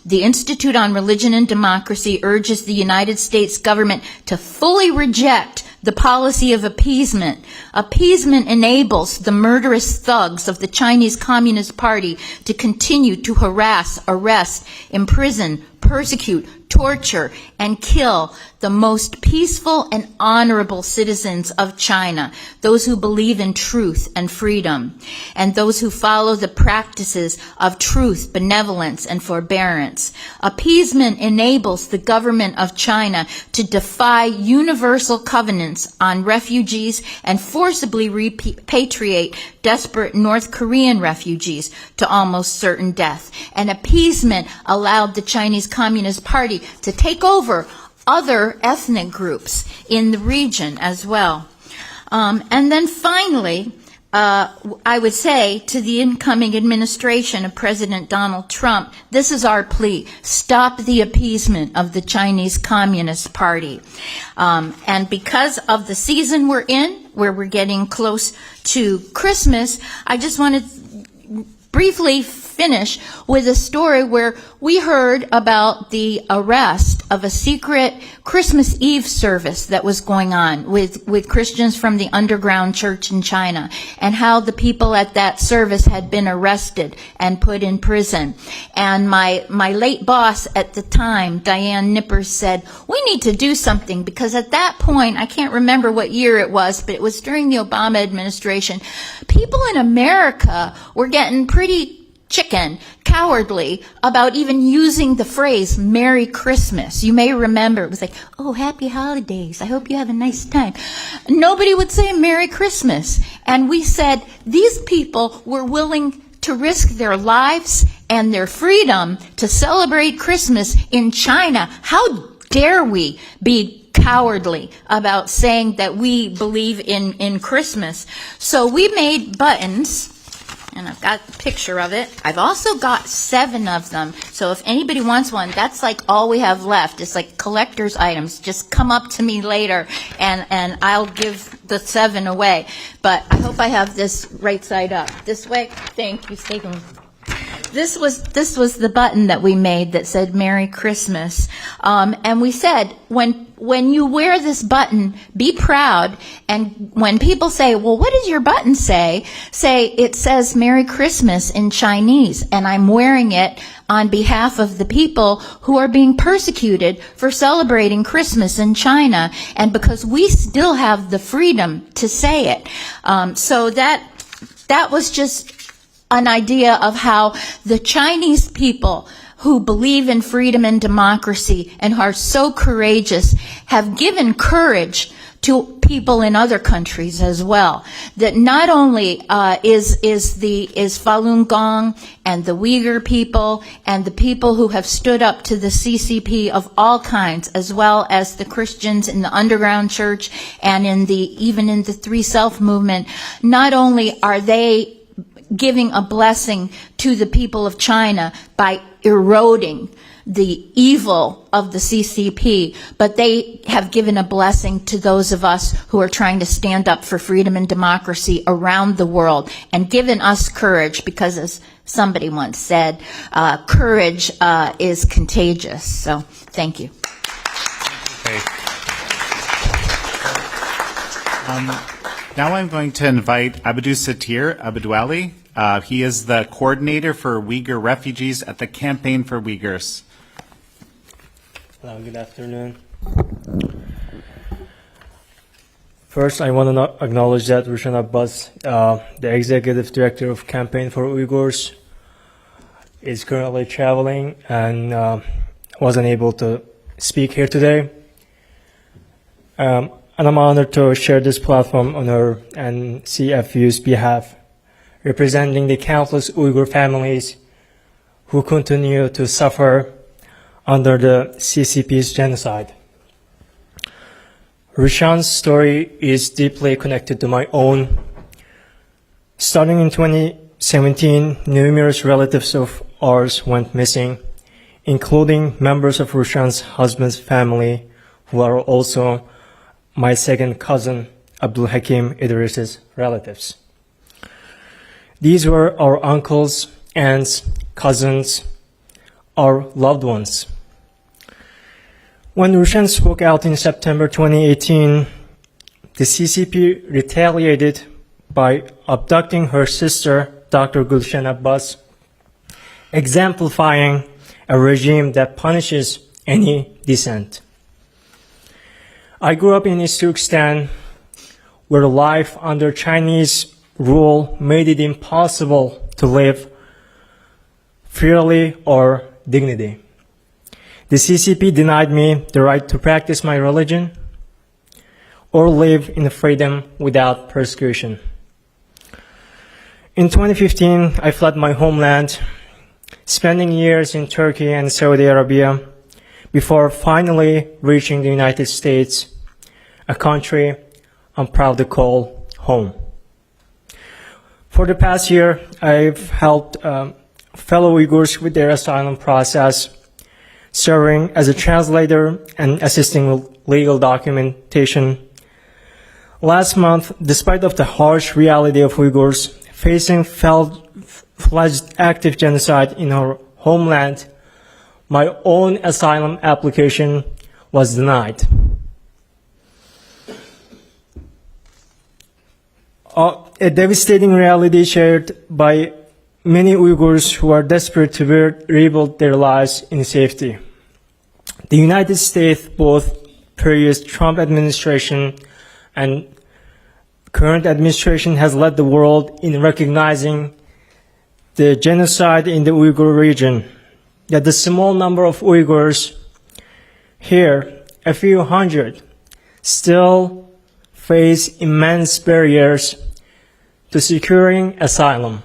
N: The Institute on Religion and Democracy urges the United States government to fully reject the policy of appeasement. Appeasement enables the murderous thugs of the Chinese Communist Party to continue to harass, arrest, imprison, persecute, torture, and kill the most peaceful and honorable citizens of China, those who believe in truth and freedom, and those who follow the practices of truth, benevolence, and forbearance. Appeasement enables the government of China to defy universal covenants on refugees and forcibly repatriate desperate North Korean refugees to almost certain death. And appeasement allowed the Chinese Communist Party to take over other ethnic groups in the region as well. And then finally, I would say to the incoming administration of President Donald Trump, this is our plea: stop the appeasement of the Chinese Communist Party. And because of the season we're in, where we're getting close to Christmas, I just want to briefly finish with a story where we heard about the arrest of a secret Christmas Eve service that was going on with Christians from the underground church in China, and how the people at that service had been arrested and put in prison. And my late boss at the time, Diane Nippers, said, we need to do something, because at that point, I can't remember what year it was, but it was during the Obama administration, people in America were getting pretty cowardly about even using the phrase Merry Christmas. You may remember it was like, oh, happy holidays, I hope you have a nice time. Nobody would say Merry Christmas. And we said these people were willing to risk their lives and their freedom to celebrate Christmas in China. How dare we be cowardly about saying that we believe in Christmas? So we made buttons, and I've got a picture of it. I've also got 7 of them. So if anybody wants one, that's like all we have left. It's like collector's items. Just come up to me later, and I'll give the 7 away. But I hope I have this right side up. This way. Thank you. Stay going. This was the button that we made that said Merry Christmas. And we said, when you wear this button, be proud. And when people say, well, what does your button say? Say, it says Merry Christmas in Chinese. And I'm wearing it on behalf of the people who are being persecuted for celebrating Christmas in China. And because we still have the freedom to say it. So that was just an idea of how the Chinese people who believe in freedom and democracy and are so courageous have given courage to people in other countries as well. That not only is Falun Gong and the Uyghur people and the people who have stood up to the CCP of all kinds, as well as the Christians in the underground church and even in the Three Self movement, not only are they giving a blessing to the people of China by eroding the evil of the CCP, but they have given a blessing to those of us who are trying to stand up for freedom and democracy around the world, and given us courage, because as somebody once said, courage is contagious. So thank you.
A: Okay. Now I'm going to invite Abdou Satir Abdouali. He is the coordinator for Uyghur refugees at the Campaign for Uyghurs.
O: Hello, good afternoon. First, I want to acknowledge that Rushan Abbas, the executive director of Campaign for Uyghurs, is currently traveling and wasn't able to speak here today. And I'm honored to share this platform on her and CFU's behalf, representing the countless Uyghur families who continue to suffer under the CCP's genocide. Rushan's story is deeply connected to my own. Starting in 2017, numerous relatives of ours went missing, including members of Rushan's husband's family, who are also my second cousin, Abdul Hakim Idris's relatives. These were our uncles, aunts, cousins, our loved ones. When Rushan spoke out in September 2018, the CCP retaliated by abducting her sister, Dr. Gulshan Abbas, exemplifying a regime that punishes any dissent. I grew up in East Turkestan, where life under Chinese rule made it impossible to live freely or dignity. The CCP denied me the right to practice my religion or live in freedom without persecution. In 2015, I fled my homeland, spending years in Turkey and Saudi Arabia before finally reaching the United States, a country I'm proud to call home. For the past year, I've helped fellow Uyghurs with their asylum process, serving as a translator and assisting with legal documentation. Last month, despite of the harsh reality of Uyghurs facing full-fledged active genocide in our homeland, my own asylum application was denied. A devastating reality shared by many Uyghurs who are desperate to rebuild their lives in safety. The United States, both previous Trump administration and current administration, has led the world in recognizing the genocide in the Uyghur region. Yet the small number of Uyghurs here, a few hundred, still face immense barriers to securing asylum.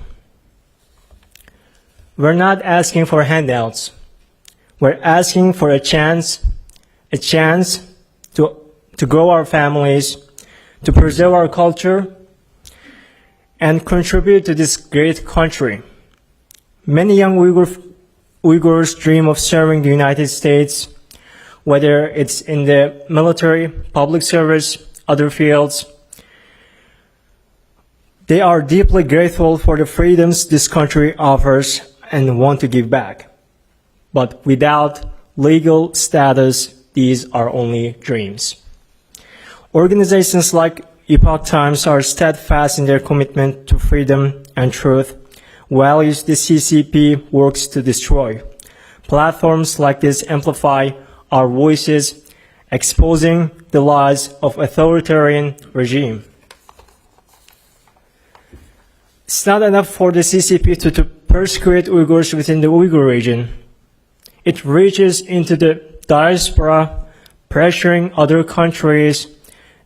O: We're not asking for handouts. We're asking for a chance to grow our families, to preserve our culture, and contribute to this great country. Many young Uyghurs dream of serving the United States, whether it's in the military, public service, other fields. They are deeply grateful for the freedoms this country offers and want to give back. But without legal status, these are only dreams. Organizations like Epoch Times are steadfast in their commitment to freedom and truth, values the CCP works to destroy. Platforms like this amplify our voices, exposing the lies of authoritarian regime. It's not enough for the CCP to persecute Uyghurs within the Uyghur region. It reaches into the diaspora, pressuring other countries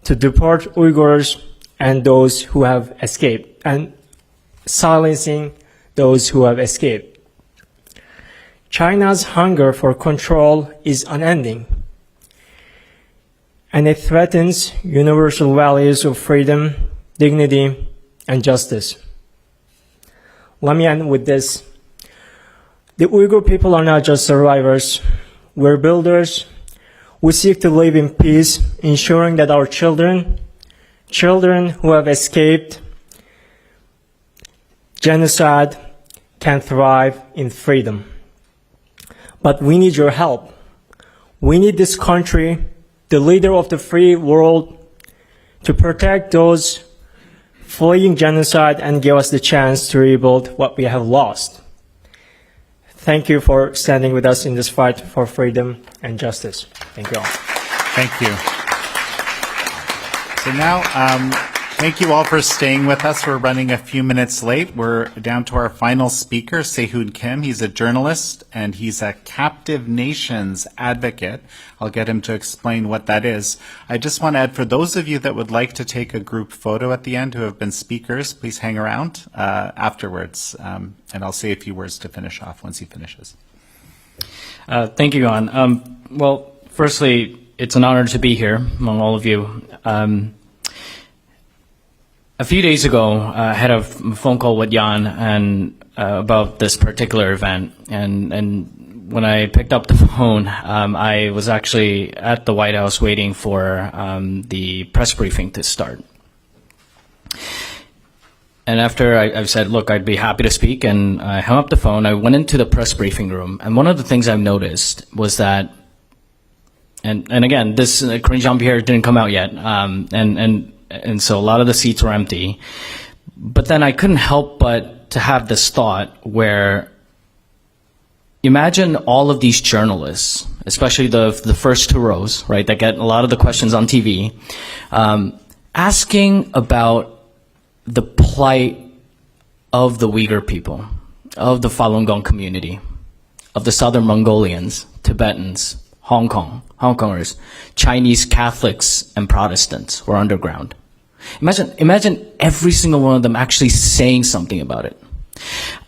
O: to deport Uyghurs and those who have escaped, and silencing those who have escaped. China's hunger for control is unending, and it threatens universal values of freedom, dignity, and justice. Let me end with this. The Uyghur people are not just survivors. We're builders. We seek to live in peace, ensuring that our children who have escaped genocide, can thrive in freedom. But we need your help. We need this country, the leader of the free world, to protect those fleeing genocide and give us the chance to rebuild what we have lost. Thank you for standing with us in this fight for freedom and justice. Thank you all.
A: Thank you. So now, thank you all for staying with us. We're running a few minutes late. We're down to our final speaker, Sehun Kim. He's a journalist and he's a captive nations advocate. I'll get him to explain what that is. I just want to add, for those of you that would like to take a group photo at the end who have been speakers, please hang around afterwards. And I'll say a few words to finish off once he finishes.
P: Thank you, Yuan. Well, firstly, it's an honor to be here among all of you. A few days ago, I had a phone call with Jan and about this particular event, and when I picked up the phone, I was actually at the White House waiting for the press briefing to start. And after I said, look, I'd be happy to speak, and I hung up the phone, I went into the press briefing room, and one of the things I've noticed was that, and again, this Corinne Jean-Pierre didn't come out yet, and so a lot of the seats were empty. But then I couldn't help but to have this thought where, imagine all of these journalists, especially the first two rows, right, that get a lot of the questions on TV, asking about the plight of the Uyghur people, of the Falun Gong community, of the Southern Mongolians, Tibetans, Hongkongers, Chinese Catholics and Protestants who are underground. Imagine every single one of them actually saying something about it.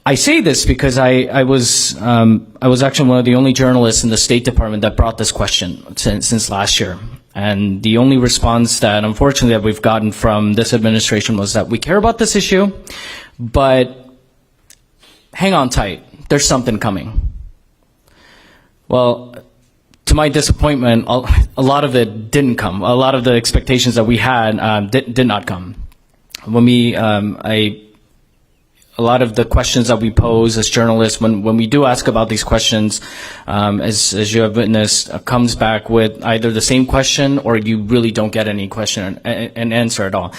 P: I say this because I was actually one of the only journalists in the State Department that brought this question since last year. And the only response that, unfortunately, that we've gotten from this administration was that we care about this issue, but hang on tight, there's something coming. Well, to my disappointment, a lot of it didn't come. A lot of the expectations that we had did not come. When a lot of the questions that we pose as journalists, when we do ask about these questions, as you have witnessed, comes back with either the same question or you really don't get any question and answer at all.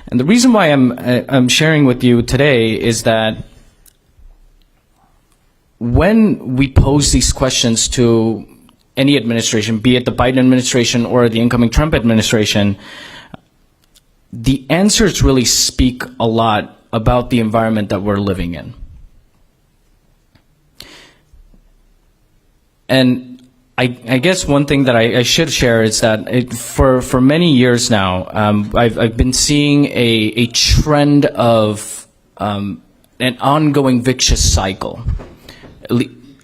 P: And the reason why I'm sharing with you today is that when we pose these questions to any administration, be it the Biden administration or the incoming Trump administration, the answers really speak a lot about the environment that we're living in. And I guess one thing that I should share is that for many years now, I've been seeing a trend of an ongoing vicious cycle,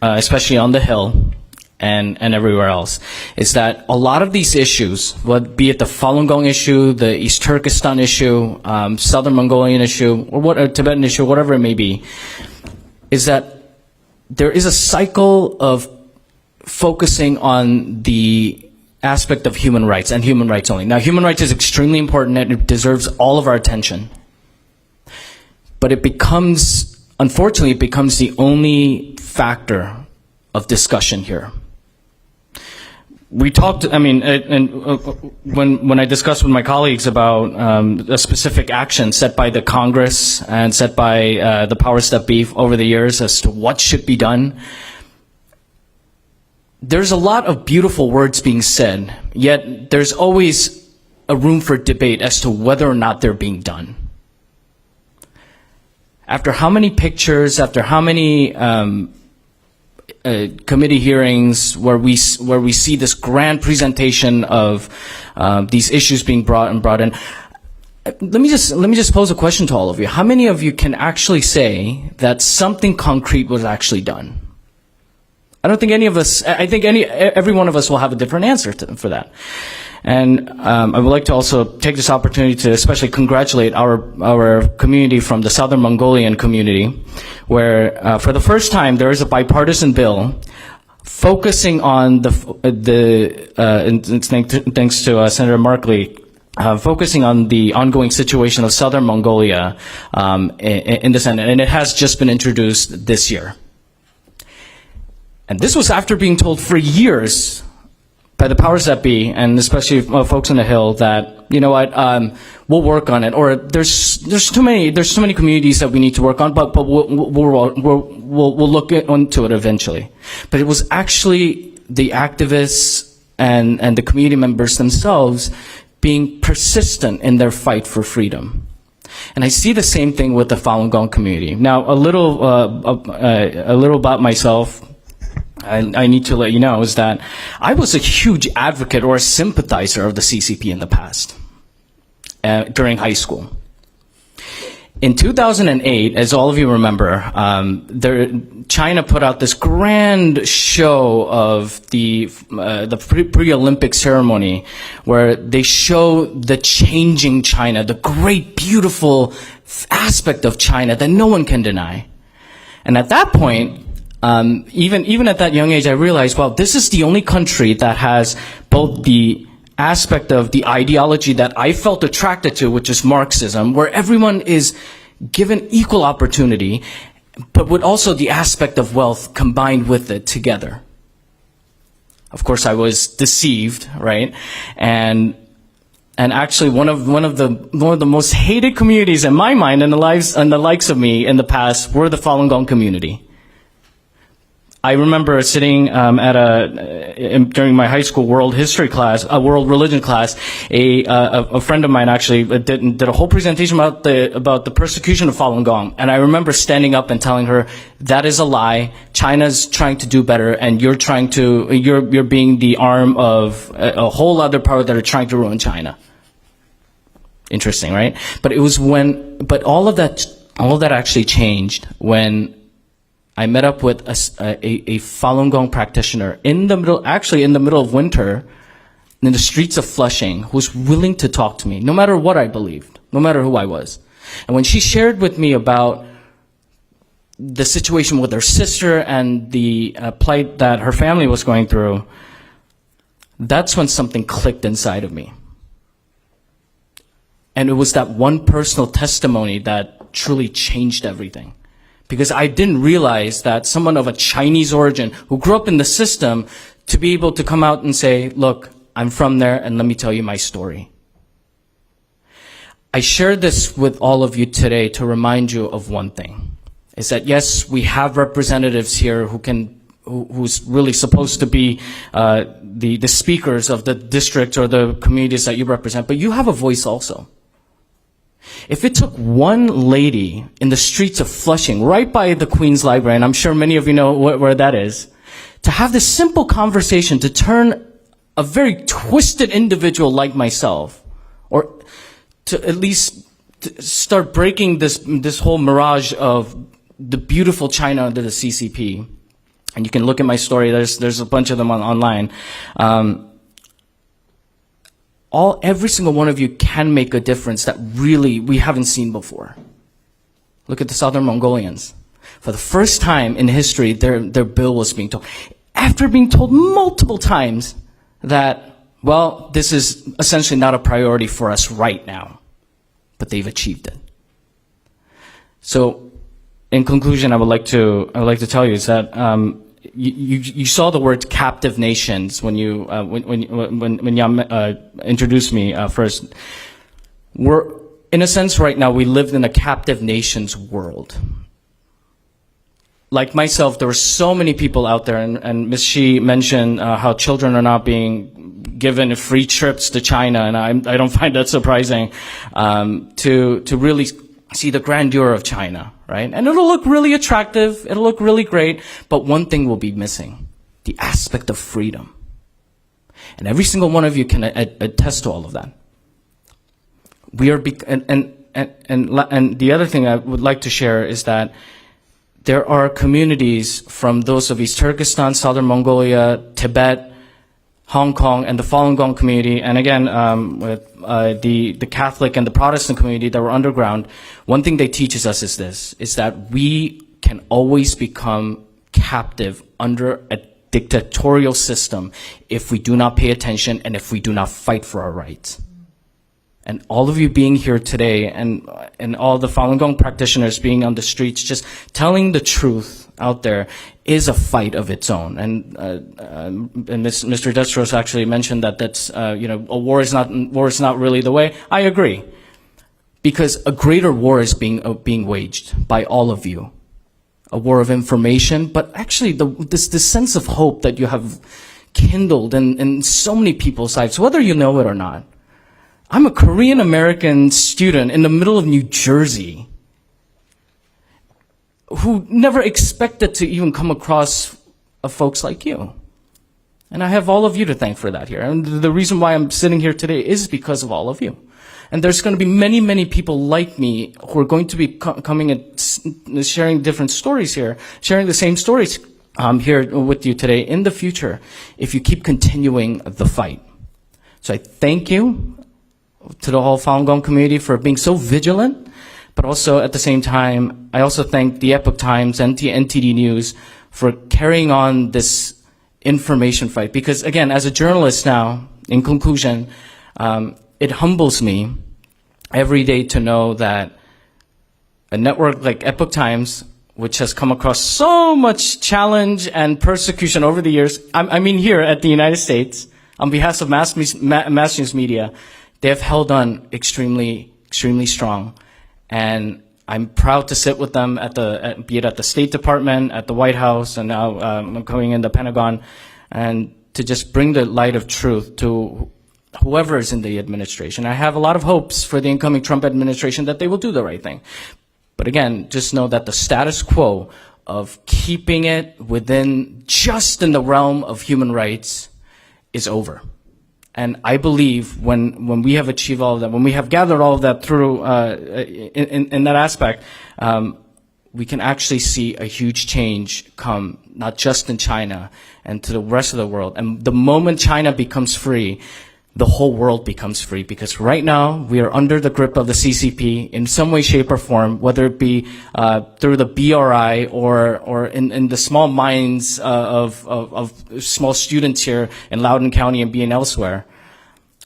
P: especially on the Hill and everywhere else, is that a lot of these issues, be it the Falun Gong issue, the East Turkestan issue, Southern Mongolian issue, or Tibetan issue, whatever it may be, is that there is a cycle of focusing on the aspect of human rights and human rights only. Now, human rights is extremely important and it deserves all of our attention. But it becomes, unfortunately, it becomes the only factor of discussion here. We talked, I mean, when I discussed with my colleagues about a specific action set by the Congress and set by the powers that be over the years as to what should be done, there's a lot of beautiful words being said, yet there's always a room for debate as to whether or not they're being done. After how many pictures, after how many committee hearings where we see this grand presentation of these issues being brought in. Let me just pose a question to all of you. How many of you can actually say that something concrete was actually done? I don't think any of us. I think every one of us will have a different answer for that. And I would like to also take this opportunity to especially congratulate our community from the Southern Mongolian community, where for the first time there is a bipartisan bill focusing on thanks to Senator Markley, focusing on the ongoing situation of Southern Mongolia in the Senate, and it has just been introduced this year. And this was after being told for years by the powers that be, and especially folks on the Hill, that, you know what, we'll work on it, or there's too many communities that we need to work on, but we'll look into it eventually. But it was actually the activists and the community members themselves being persistent in their fight for freedom. And I see the same thing with the Falun Gong community. Now, a little about myself. I need to let you know is that I was a huge advocate or a sympathizer of the CCP in the past, during high school. In 2008, as all of you remember, China put out this grand show of the pre-Olympic ceremony where they show the changing China, the great, beautiful aspect of China that no one can deny. And at that point, even at that young age, I realized, well, this is the only country that has both the aspect of the ideology that I felt attracted to, which is Marxism, where everyone is given equal opportunity, but with also the aspect of wealth combined with it together. Of course, I was deceived, right? And actually, one of the most hated communities in my mind and the likes of me in the past were the Falun Gong community. I remember sitting during my high school world history class, world religion class. A friend of mine actually did a whole presentation about the persecution of Falun Gong, and I remember standing up and telling her that is a lie. China's trying to do better, and you're being the arm of a whole other power that are trying to ruin China. Interesting, right? But all of that actually changed when I met up with a Falun Gong practitioner in the middle of winter, in the streets of Flushing, who was willing to talk to me, no matter what I believed, no matter who I was. And when she shared with me about the situation with her sister and the plight that her family was going through, that's when something clicked inside of me. And it was that one personal testimony that truly changed everything. Because I didn't realize that someone of a Chinese origin who grew up in the system to be able to come out and say, look, I'm from there and let me tell you my story. I share this with all of you today to remind you of one thing. Is that yes, we have representatives here who's really supposed to be the speakers of the district or the communities that you represent, but you have a voice also. If it took one lady in the streets of Flushing, right by the Queen's Library, and I'm sure many of you know where that is, to have this simple conversation to turn a very twisted individual like myself, or to at least start breaking this whole mirage of the beautiful China under the CCP. And you can look at my story, there's a bunch of them online. Every single one of you can make a difference that really we haven't seen before. Look at the Southern Mongolians. For the first time in history, their bill was being told. After being told multiple times that, well, this is essentially not a priority for us right now. But they've achieved it. So, in conclusion, I would like to tell you is that you saw the word captive nations when Jan introduced me first. We're, in a sense, right now, we live in a captive nations world. Like myself, there were so many people out there, and Ms. Shi mentioned how children are not being given free trips to China, and I don't find that surprising, to really see the grandeur of China, right? And it'll look really attractive, it'll look really great, but one thing will be missing, the aspect of freedom. And every single one of you can attest to all of that. We are, and the other thing I would like to share is that there are communities from those of East Turkestan, Southern Mongolia, Tibet, Hong Kong, and the Falun Gong community, and again, with the Catholic and the Protestant community that were underground. One thing they teaches us is this, is that we can always become captive under a dictatorial system if we do not pay attention and if we do not fight for our rights. And all of you being here today, and all the Falun Gong practitioners being on the streets, just telling the truth out there is a fight of its own. And Mr. Destro actually mentioned that that's a war is not really the way. I agree, because a greater war is being waged by all of you, a war of information, but actually this sense of hope that you have kindled in so many people's lives, whether you know it or not. I'm a Korean American student in the middle of New Jersey who never expected to even come across folks like you. And I have all of you to thank for that here. And the reason why I'm sitting here today is because of all of you. And there's going to be many, many people like me who are going to be coming and sharing different stories here, sharing the same stories here with you today in the future if you keep continuing the fight. So I thank you to the whole Falun Gong community for being so vigilant, but also at the same time, I also thank the Epoch Times and the NTD News for carrying on this information fight. Because again, as a journalist now, in conclusion, it humbles me every day to know that a network like Epoch Times, which has come across so much challenge and persecution over the years, I mean here at the United States, on behalf of mass news media, they have held on extremely, extremely strong. And I'm proud to sit with them be it at the State Department, at the White House, and now I'm going in the Pentagon, and to just bring the light of truth to whoever is in the administration. I have a lot of hopes for the incoming Trump administration that they will do the right thing. But again, just know that the status quo of keeping it within just in the realm of human rights is over. And I believe when we have achieved all of that, when we have gathered all of that through in that aspect, we can actually see a huge change come, not just in China and to the rest of the world. And the moment China becomes free, the whole world becomes free, because right now we are under the grip of the CCP in some way, shape, or form, whether it be through the BRI or in the small minds of small students here in Loudoun County and being elsewhere.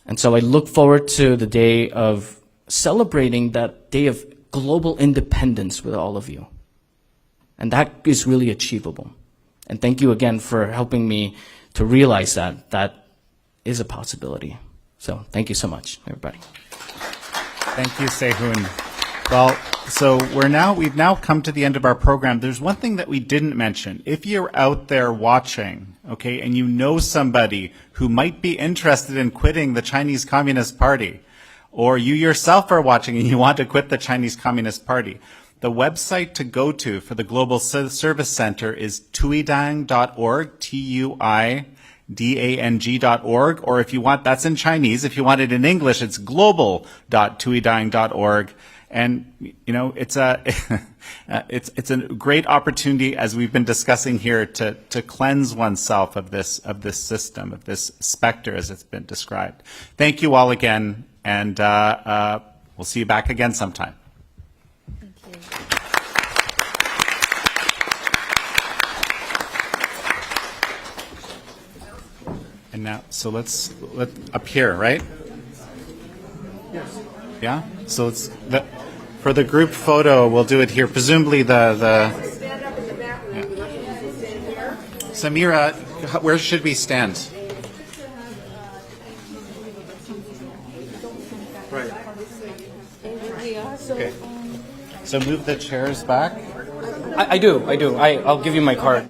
P: And so I look forward to the day of celebrating that day of global independence with all of you. And that is really achievable. And thank you again for helping me to realize that is a possibility. So thank you so much, everybody.
A: Thank you, Sehun. Well, so we've now come to the end of our program. There's one thing that we didn't mention. If you're out there watching, okay, and you know somebody who might be interested in quitting the Chinese Communist Party, or you yourself are watching and you want to quit the Chinese Communist Party, the website to go to for the Global Service Center is tuidang.org, TUIDANG.org, or if you want, that's in Chinese. If you want it in English, it's global.tuidang.org. And, you know, it's a great opportunity, as we've been discussing here, to cleanse oneself of this system, of this specter as it's been described. Thank you all again, and we'll see you back again sometime.
D: Thank you.
A: And now, so let's up here, right? Yes. Yeah. So let's for the group photo, we'll do it here. Presumably the.
M: Stand up in the back.
A: Yeah. Samira, where should we stand? Right. Okay. So move the chairs back.
P: I do. I'll give you my card.